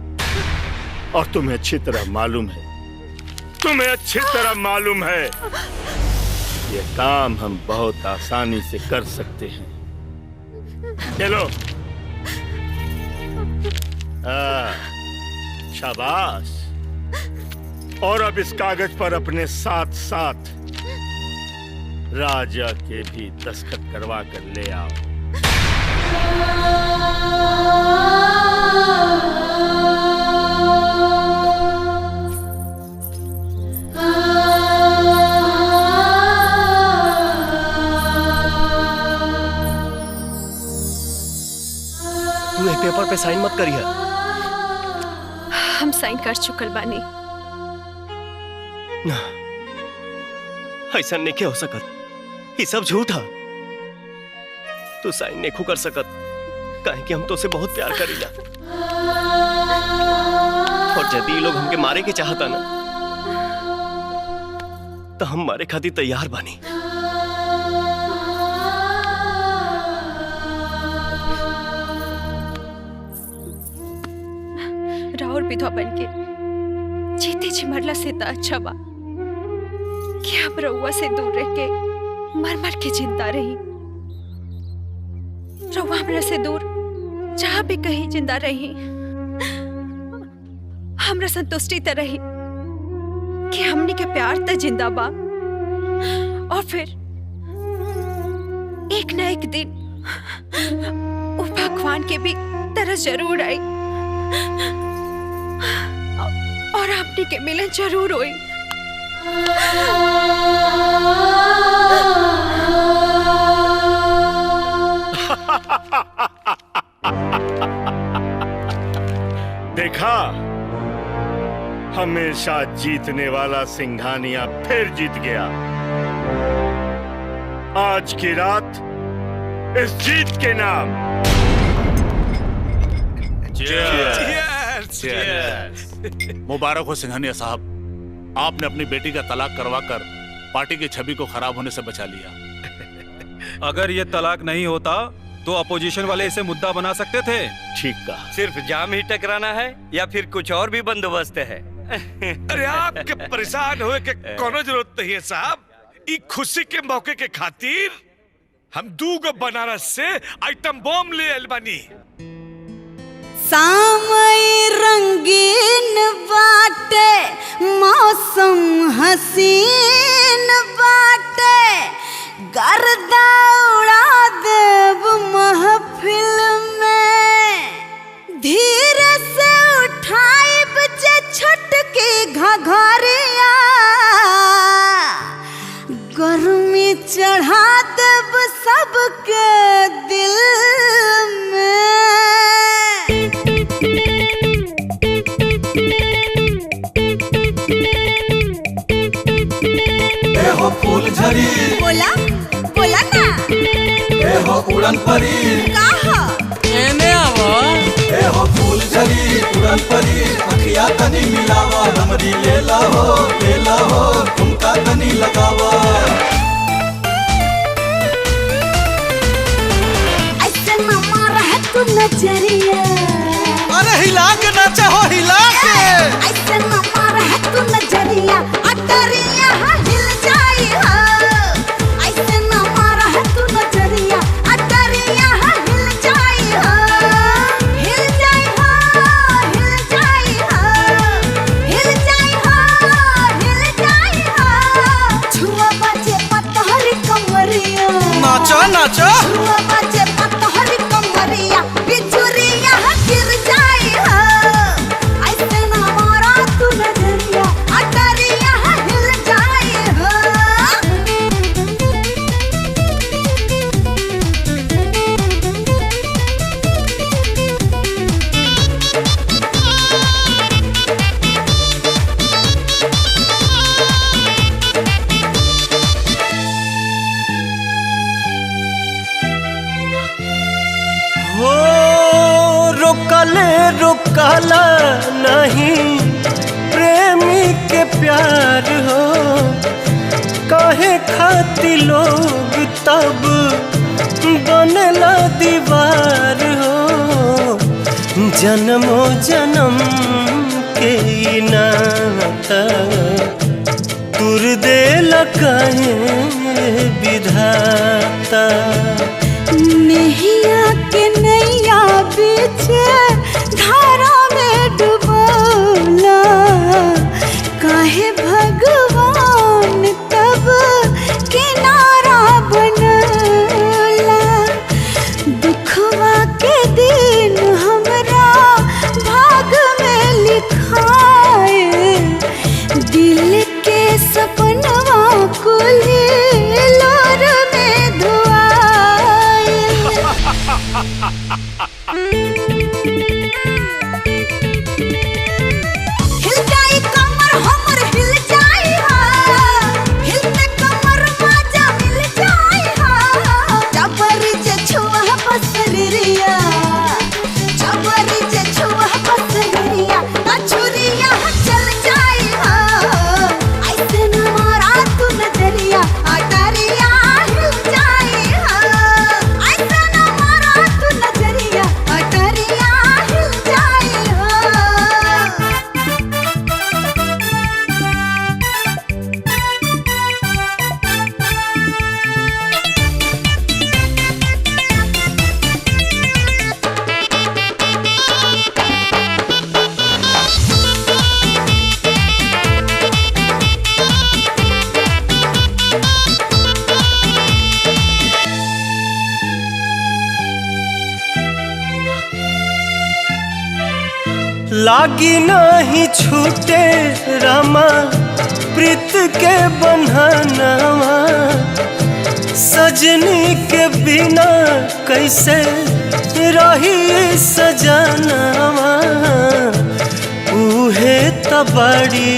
और तुम्हें अच्छी तरह मालूम है, ये काम हम बहुत आसानी से कर सकते हैं। चलो। शाबाश। और अब इस कागज पर अपने साथ साथ राजा के भी दस्तखत करवा कर ले आओ। तू एक पेपर पे साइन मत करिए। हम साइन कर चुकल बानी। ना, ऐसा नहीं हो सकत, ये सब झूठ है। तू साइन नहीं कर सकत, काहे कि हम तो से बहुत प्यार करीला। और यदि ये लोग हमके मारे के चाहता ना, तो हम मारे खातिर तैयार बानी। राहुल विधवा बन के जीते जी मरला से तो अच्छा बा कि हम रउआ से दूर रह के मर मर के जिंदा रही। रउआ हमरा से दूर जहां भी कहीं जिंदा रही, हमरा संतुष्टि त रही कि हमनी के प्यार त जिंदा बा। और फिर एक ना एक दिन वो भगवान के भी तरस जरूर आई और आपनी के मिलन जरूर हुई। देखा, हमेशा जीतने वाला सिंघानिया फिर जीत गया। आज की रात इस जीत के नाम मुबारक हो सिंघानिया साहब, आपने अपनी बेटी का तलाक करवाकर पार्टी की छवि को खराब होने से बचा लिया। अगर ये तलाक नहीं होता तो अपोजिशन वाले इसे मुद्दा बना सकते थे। ठीक कहा। सिर्फ जाम ही टकराना है या फिर कुछ और भी बंदोबस्त है? अरे आपके परेशान होए के कोनो जरूरत नहीं है साहब। ई खुशी के मौके के खातिर हम 2 बनारस से आइटम बम ले आइल बानी। सामई रंगीन बाटे, मौसम हसीन बाटे, गर्दा उड़ा देव महफिल में, धीरे से उठाई बचे छटकी घघरिया, गर्मी चढ़ा देव सबके दिल में। हो फूल झड़ी, बोला बोला ना, हो उड़न परी, कहा एने आवा, हो फूल झड़ी उड़न परी, अखिया तनी मिलावा, हमरी लेला हो तुमका तनी लगावा। ऐसे न मारा है तू नजरिया, अरे हिला के नाचा हो, हिला के। ऐसे न मारा है तू नजरिया, अटरिया हिल जाई हो। ऐसे न मारा है तू नजरिया, अटरिया हिल जाई हो, हिल जाई हो, हिल जाई हो, हिल जाई हो, हिल जाई हो। छुआ बजे पतहरी कमरिया, नाचा नाचा, छुआ बजे पतहरी कमरिया, बिजुरिया गिर जाई हो। ऐसे न मारा तू नजरिया, अटरिया हिल जाई हो। हो रुकला नहीं प्रेमी के प्यार हो, काहे खाती लोग तब बनला दीवार हो, जन्मों जन्म के ई नाता तुर देला काहे विधाता। नैया के नैया बीच धारा में डुबोला, काहे भगवान तब किनारा बनला। दुखवा के दिन हमरा भाग में लिखाए, दिल के सपनवा कुल लोर में धुआए। हिल जाई कमर हमर हिल जाई हा, हिलते कमर माजा मिल जाई हा। जबरी जे छुआ पसरिया, जबरी जे छुआ पसरिया, कछुरिया चल जाई हा। ऐसे न मारा तू नजरिया, अटरिया हिल जाई हा। ऐसे न मारा तू नजरिया, अटरिया हिल जाई हा। लागी नहीं छूटे रामा प्रीत के बंधनवा, सजनी के बिना कैसे रही सजनवा। उहे तबड़ी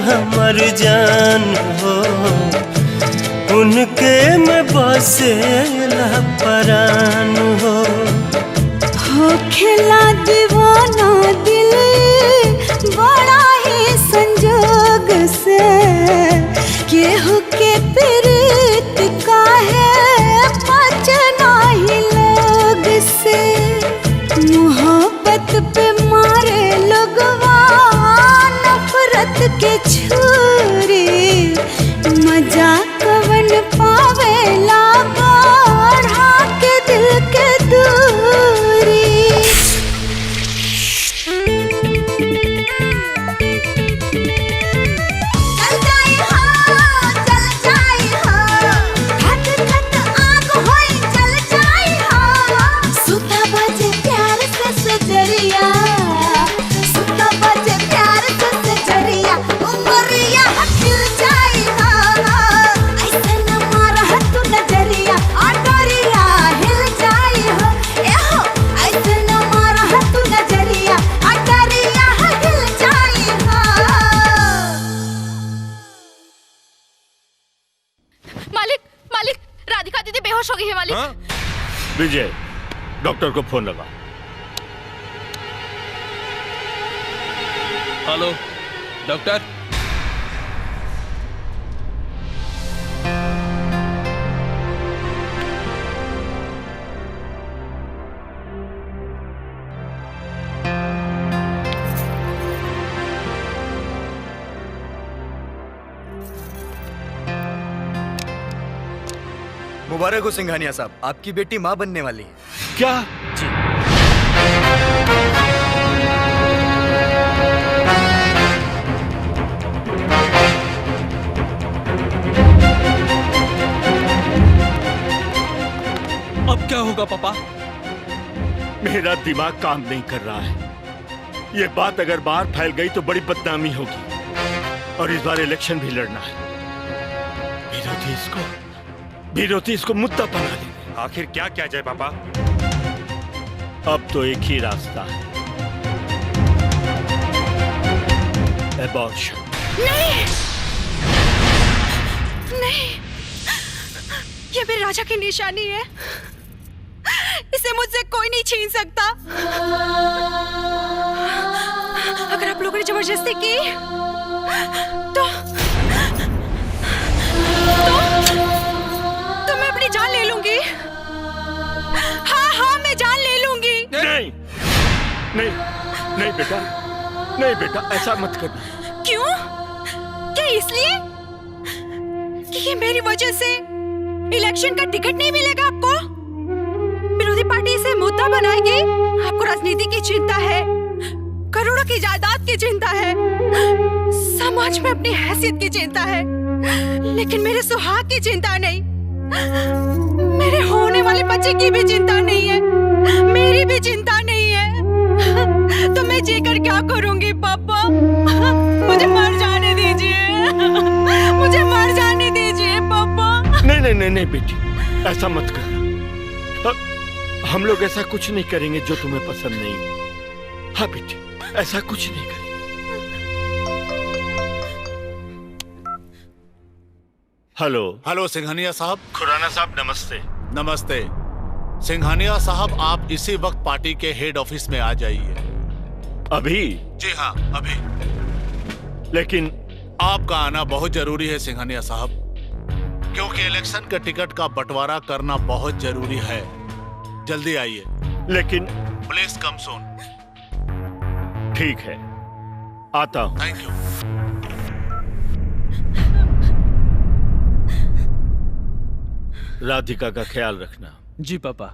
हमर जान हो, उनके में बसेला परान हो। खेला दीवाना दिल बड़ा ही संजोग से, केहू के प्रीत का है पचना ही लोग राधिका दीदी बेहोश हो गई है मालिक। विजय, डॉक्टर को फोन लगा। Hello doctor. मुबारक हो सिंघानिया साहब, आपकी बेटी माँ बनने वाली है। क्या? जी। अब क्या होगा पापा? मेरा दिमाग काम नहीं कर रहा है। ये बात अगर बाहर फैल गई तो बड़ी बदनामी होगी, और इस बार इलेक्शन भी लड़ना है। विरोधी इसको मुद्दा बना ले। आखिर क्या किया जाए पापा? अब तो एक ही रास्ता है, एबॉर्शन। नहीं, नहीं, ये मेरे राजा की निशानी है। इसे मुझसे कोई नहीं छीन सकता। अगर आप लोगों ने जबरदस्ती की तो मैं अपनी जान ले लूंगी। हाँ, मैं जान ले लूंगी। नहीं, नहीं, नहीं बेटा, नहीं बेटा, ऐसा मत करना। क्यों? क्या इसलिए कि ये मेरी वजह से इलेक्शन का टिकट नहीं मिलेगा आपको? विरोधी पार्टी इसे मुद्दा बनाएगी। आपको राजनीति की चिंता है, करोड़ों की जायदाद की चिंता है, समाज में अपनी हैसियत की चिंता है, लेकिन मेरे सुहाग की चिंता नहीं, मेरे होने वाले बच्चे की भी चिंता नहीं है, मेरी भी चिंता नहीं है। तो मैं जीकर क्या करूंगी पापा? मुझे मर जाने दीजिए, मुझे मर जाने दीजिए पापा। नहीं नहीं नहीं नहीं बेटी, ऐसा मत कर। हम लोग ऐसा कुछ नहीं करेंगे जो तुम्हें पसंद नहीं हो। हाँ बेटी, ऐसा कुछ नहीं करेंगे। हेलो। हेलो सिंघानिया साहब। खुराना साहब नमस्ते। नमस्ते सिंघानिया साहब, आप इसी वक्त पार्टी के हेड ऑफिस में आ जाइए। अभी? जी हाँ, अभी। लेकिन आपका आना बहुत जरूरी है सिंघानिया साहब, क्योंकि इलेक्शन के टिकट का बंटवारा करना बहुत जरूरी है। जल्दी आइए। लेकिन प्लीज कम सून। ठीक है, आता हूं। Thank you. राधिका का ख्याल रखना। जी पापा।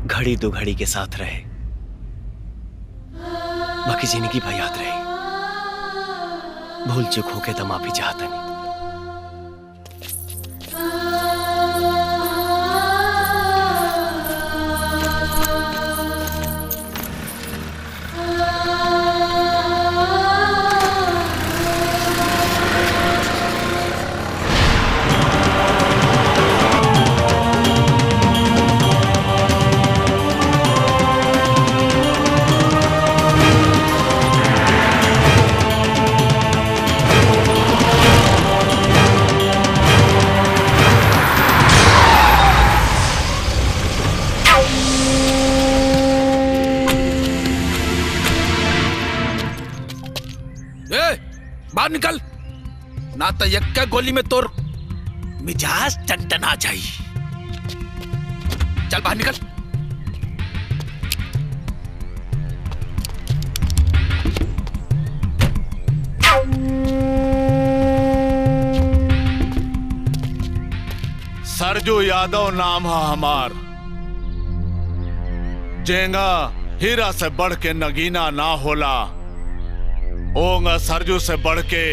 घड़ी दो घड़ी के साथ रहे, बाकी जिंदगी भर याद रही। भूल चुक होके तो माफी चाहता नहीं। बाहर निकल, ना तो यक्का गोली में तोर मिजाज टनटना जाई। चल बाहर निकल। सरजू यादव नाम है हमार। जेंगा हीरा से बढ़ के नगीना ना होला, ओंगा सरजू से बढ़ के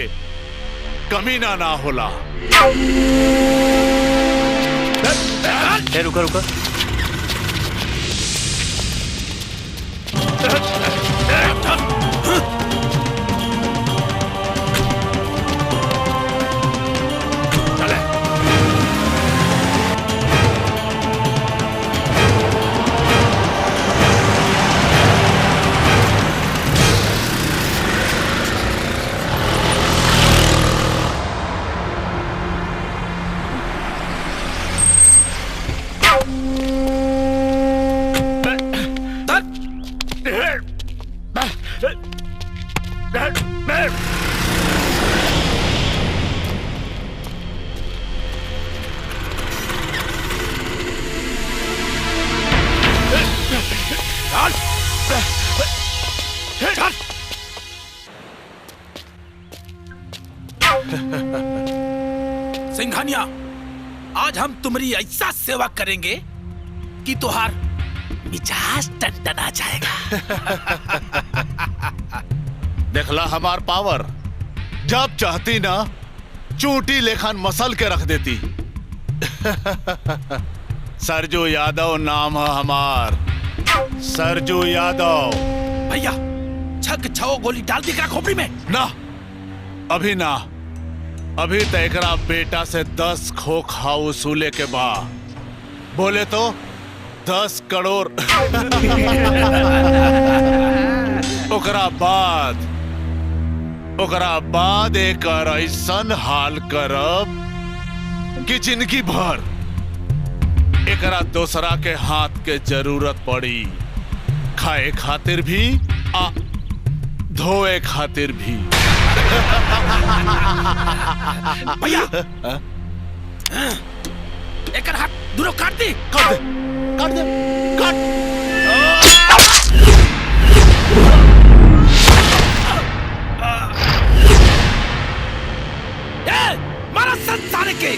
कमीना ना होला। रुका रुका। सिंघानिया, आज हम तुम्हारी ऐसा सेवा करेंगे कि तुहार मिजाज टनटना जाएगा। देखला हमार पावर, जब चाहती ना चूंटी लेखान मसल के रख देती। सरजू यादव नाम है हमार, सरजू यादव। भैया छक छो गोली डाल दी खोपड़ी में। ना अभी ना, अभी तो एकरा बेटा से 10 खोखा वसूले के बाद बोले तो 10 करोड़। ओकरा बाद एक ऐसन हाल करब कि जिंदगी भर एकरा दूसरा के हाथ के जरूरत पड़ी, खाए खातिर भी आ धोए खातिर भी। भैया एक हाथ दूर काट दी। काट दे काट। मारा संसार के।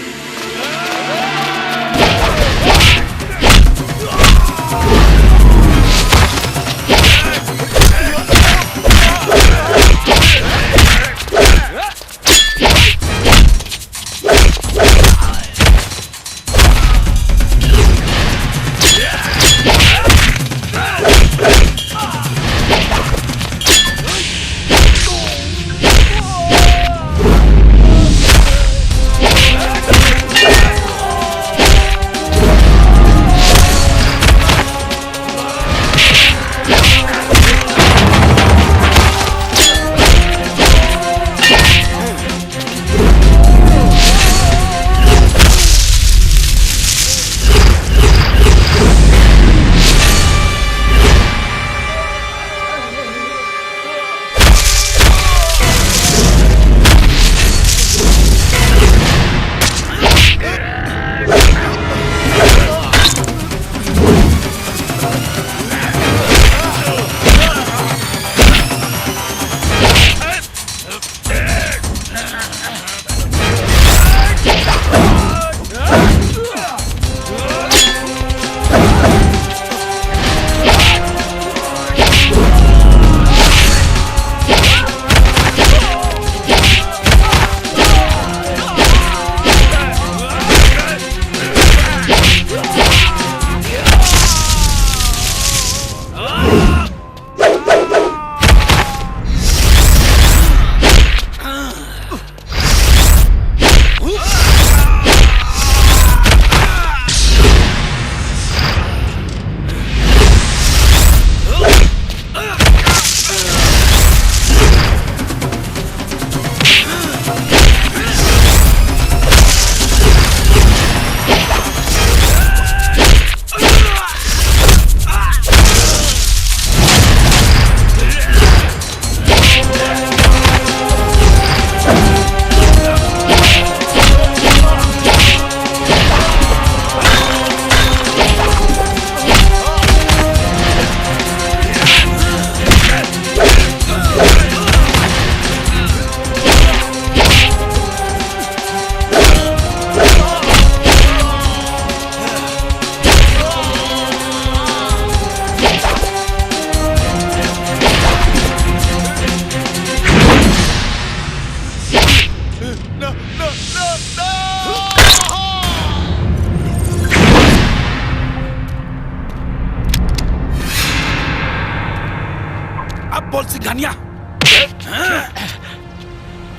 बोल सिंघानिया,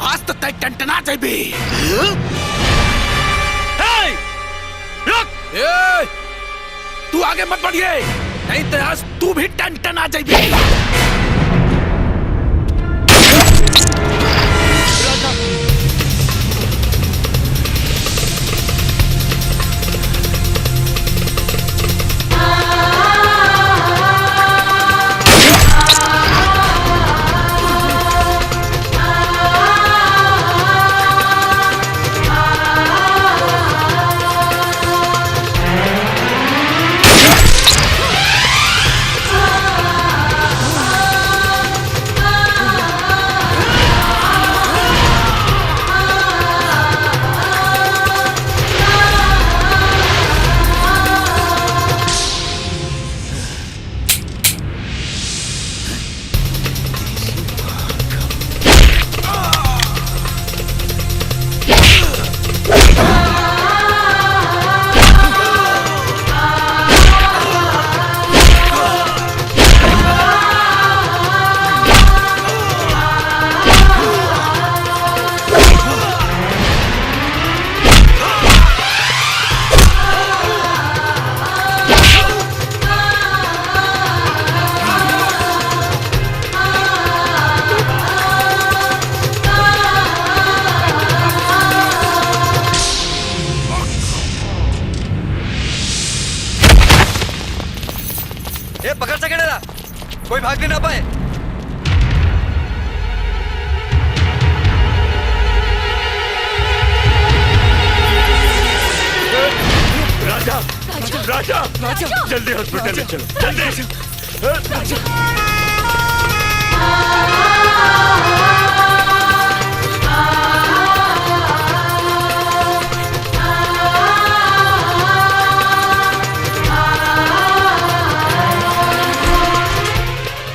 आज तो तय टनटना जाबे। तू आगे मत बढ़िए, नहीं तो आज तू भी टनटना जाबे। राजा राजा राजा जल्दी हॉस्पिटल ले चलो जल्दी।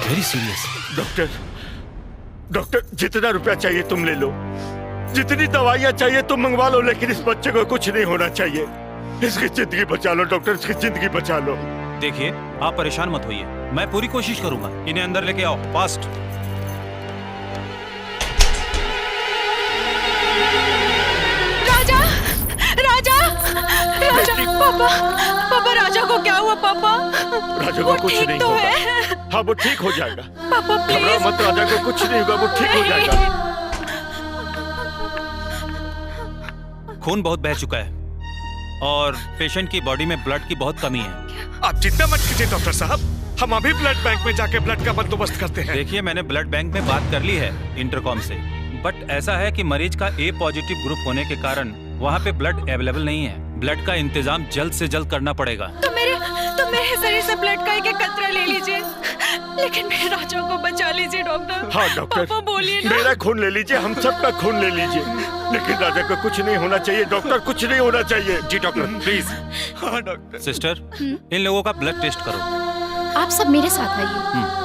Very serious. डॉक्टर जितना रुपया चाहिए तुम ले लो, जितनी दवाइयाँ चाहिए तुम मंगवा लो, लेकिन इस बच्चे को कुछ नहीं होना चाहिए। इसकी जिंदगी बचा लो डॉक्टर, इसकी जिंदगी बचा लो। देखिए आप परेशान मत होइए, मैं पूरी कोशिश करूंगा। इन्हें अंदर लेके आओ फास्ट। राजा राजा राजा पापा पापा राजा को क्या हुआ पापा? राजा को कुछ नहीं होगा। हाँ वो ठीक हो जाएगा। पापा घबराओ मत, राजा को कुछ नहीं होगा, वो ठीक हो जाएगा। खून बहुत बह चुका है और पेशेंट की बॉडी में ब्लड की बहुत कमी है। आप चिंता मत कीजिए डॉक्टर साहब, हम अभी ब्लड बैंक में जाके ब्लड का बंदोबस्त करते हैं। देखिए मैंने ब्लड बैंक में बात कर ली है इंटरकॉम से, बट ऐसा है कि मरीज का ए पॉजिटिव ग्रुप होने के कारण वहाँ पे ब्लड अवेलेबल नहीं है। ब्लड का इंतजाम जल्द से जल्द करना पड़ेगा। तो मेरे शरीर से ब्लड का एक कतरा ले लीजिए, लेकिन मेरे राजा को बचा लीजिए डॉक्टर। हाँ डॉक्टर, पापा बोलिए ना। मेरा खून ले लीजिए, हम सबका खून ले लीजिए, लेकिन राजा को कुछ नहीं होना चाहिए डॉक्टर, कुछ नहीं होना चाहिए। जी डॉक्टर प्लीज। हाँ डॉक्टर। सिस्टर इन लोगों का ब्लड टेस्ट करो। आप सब मेरे साथ आइए।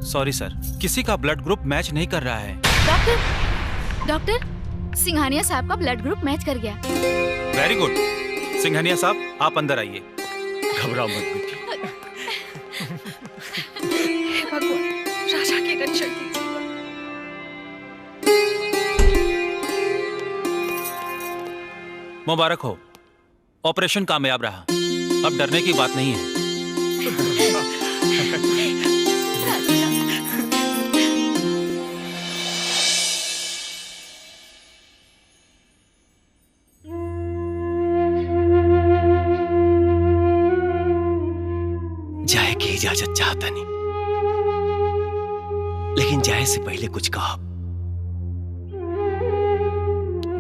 सॉरी सर, किसी का ब्लड ग्रुप मैच नहीं कर रहा है। डॉक्टर सिंघानिया साहब का ब्लड ग्रुप मैच कर गया। Very good. सिंघानिया साहब आप अंदर आइए। घबराओ मत बेटी। हे भगवान, राजा की रक्षा कीजिए। मुबारक हो, ऑपरेशन कामयाब रहा। अब डरने की बात नहीं है। जाए की इजाजत चाहता नहीं, लेकिन जाए से पहले कुछ कहा।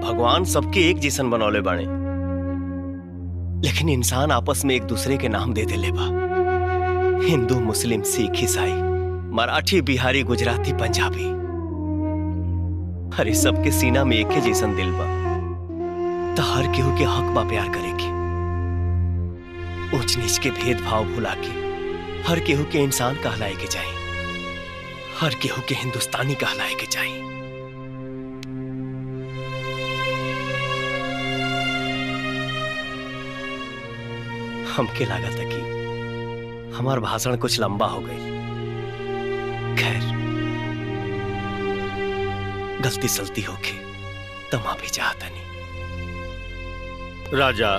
भगवान सबके एक जैसन बनौले बाणे, लेकिन इंसान आपस में एक दूसरे के नाम दे देले बा। हिंदू, मुस्लिम, सिख, ईसाई, मराठी, बिहारी, गुजराती, पंजाबी, हर सबके सीना में एक ही जैसन दिल बा। तो हर केहू के हक बा प्यार करे के। ऊंच नीच के भेदभाव भुला के हर केहू के इंसान कहलाए के चाहिए, हर केहू के हिंदुस्तानी कहलाए के चाहिए। हमके लगा था कि हमार भाषण कुछ लंबा हो गई। खैर, गलती सलती होके तो माफी चाहता नहीं। राजा,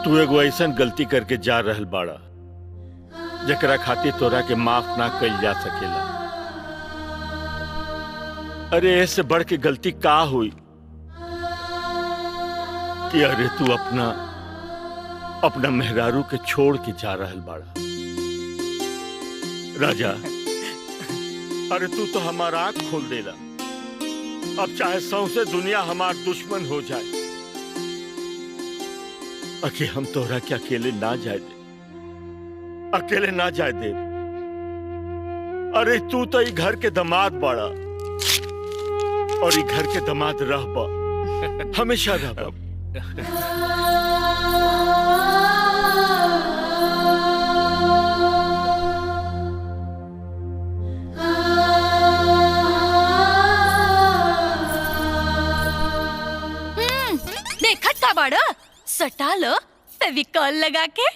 तू एगो ऐसन गलती करके जा रहल बाड़ा जकरा खातिर तोरा के माफ ना कइल जा सकेला। अरे ऐसे बढ़ के गलती का हुई कि अरे तू अपना मेहरारू के छोड़ के जा रहल बाड़ा। राजा, अरे तू तो हमारा आंख खोल देला। अब चाहे सौंसे दुनिया हमार दुश्मन हो जाए, अके हम तोरा के अकेले ना जाए दे, अकेले ना जाए दे। अरे तू तो ई घर के दामाद बाड़ा और ई घर के दामाद रहबा, हमेशा रहबा। देखत का बाड़ा, सटा लो फेविकॉल लगा के।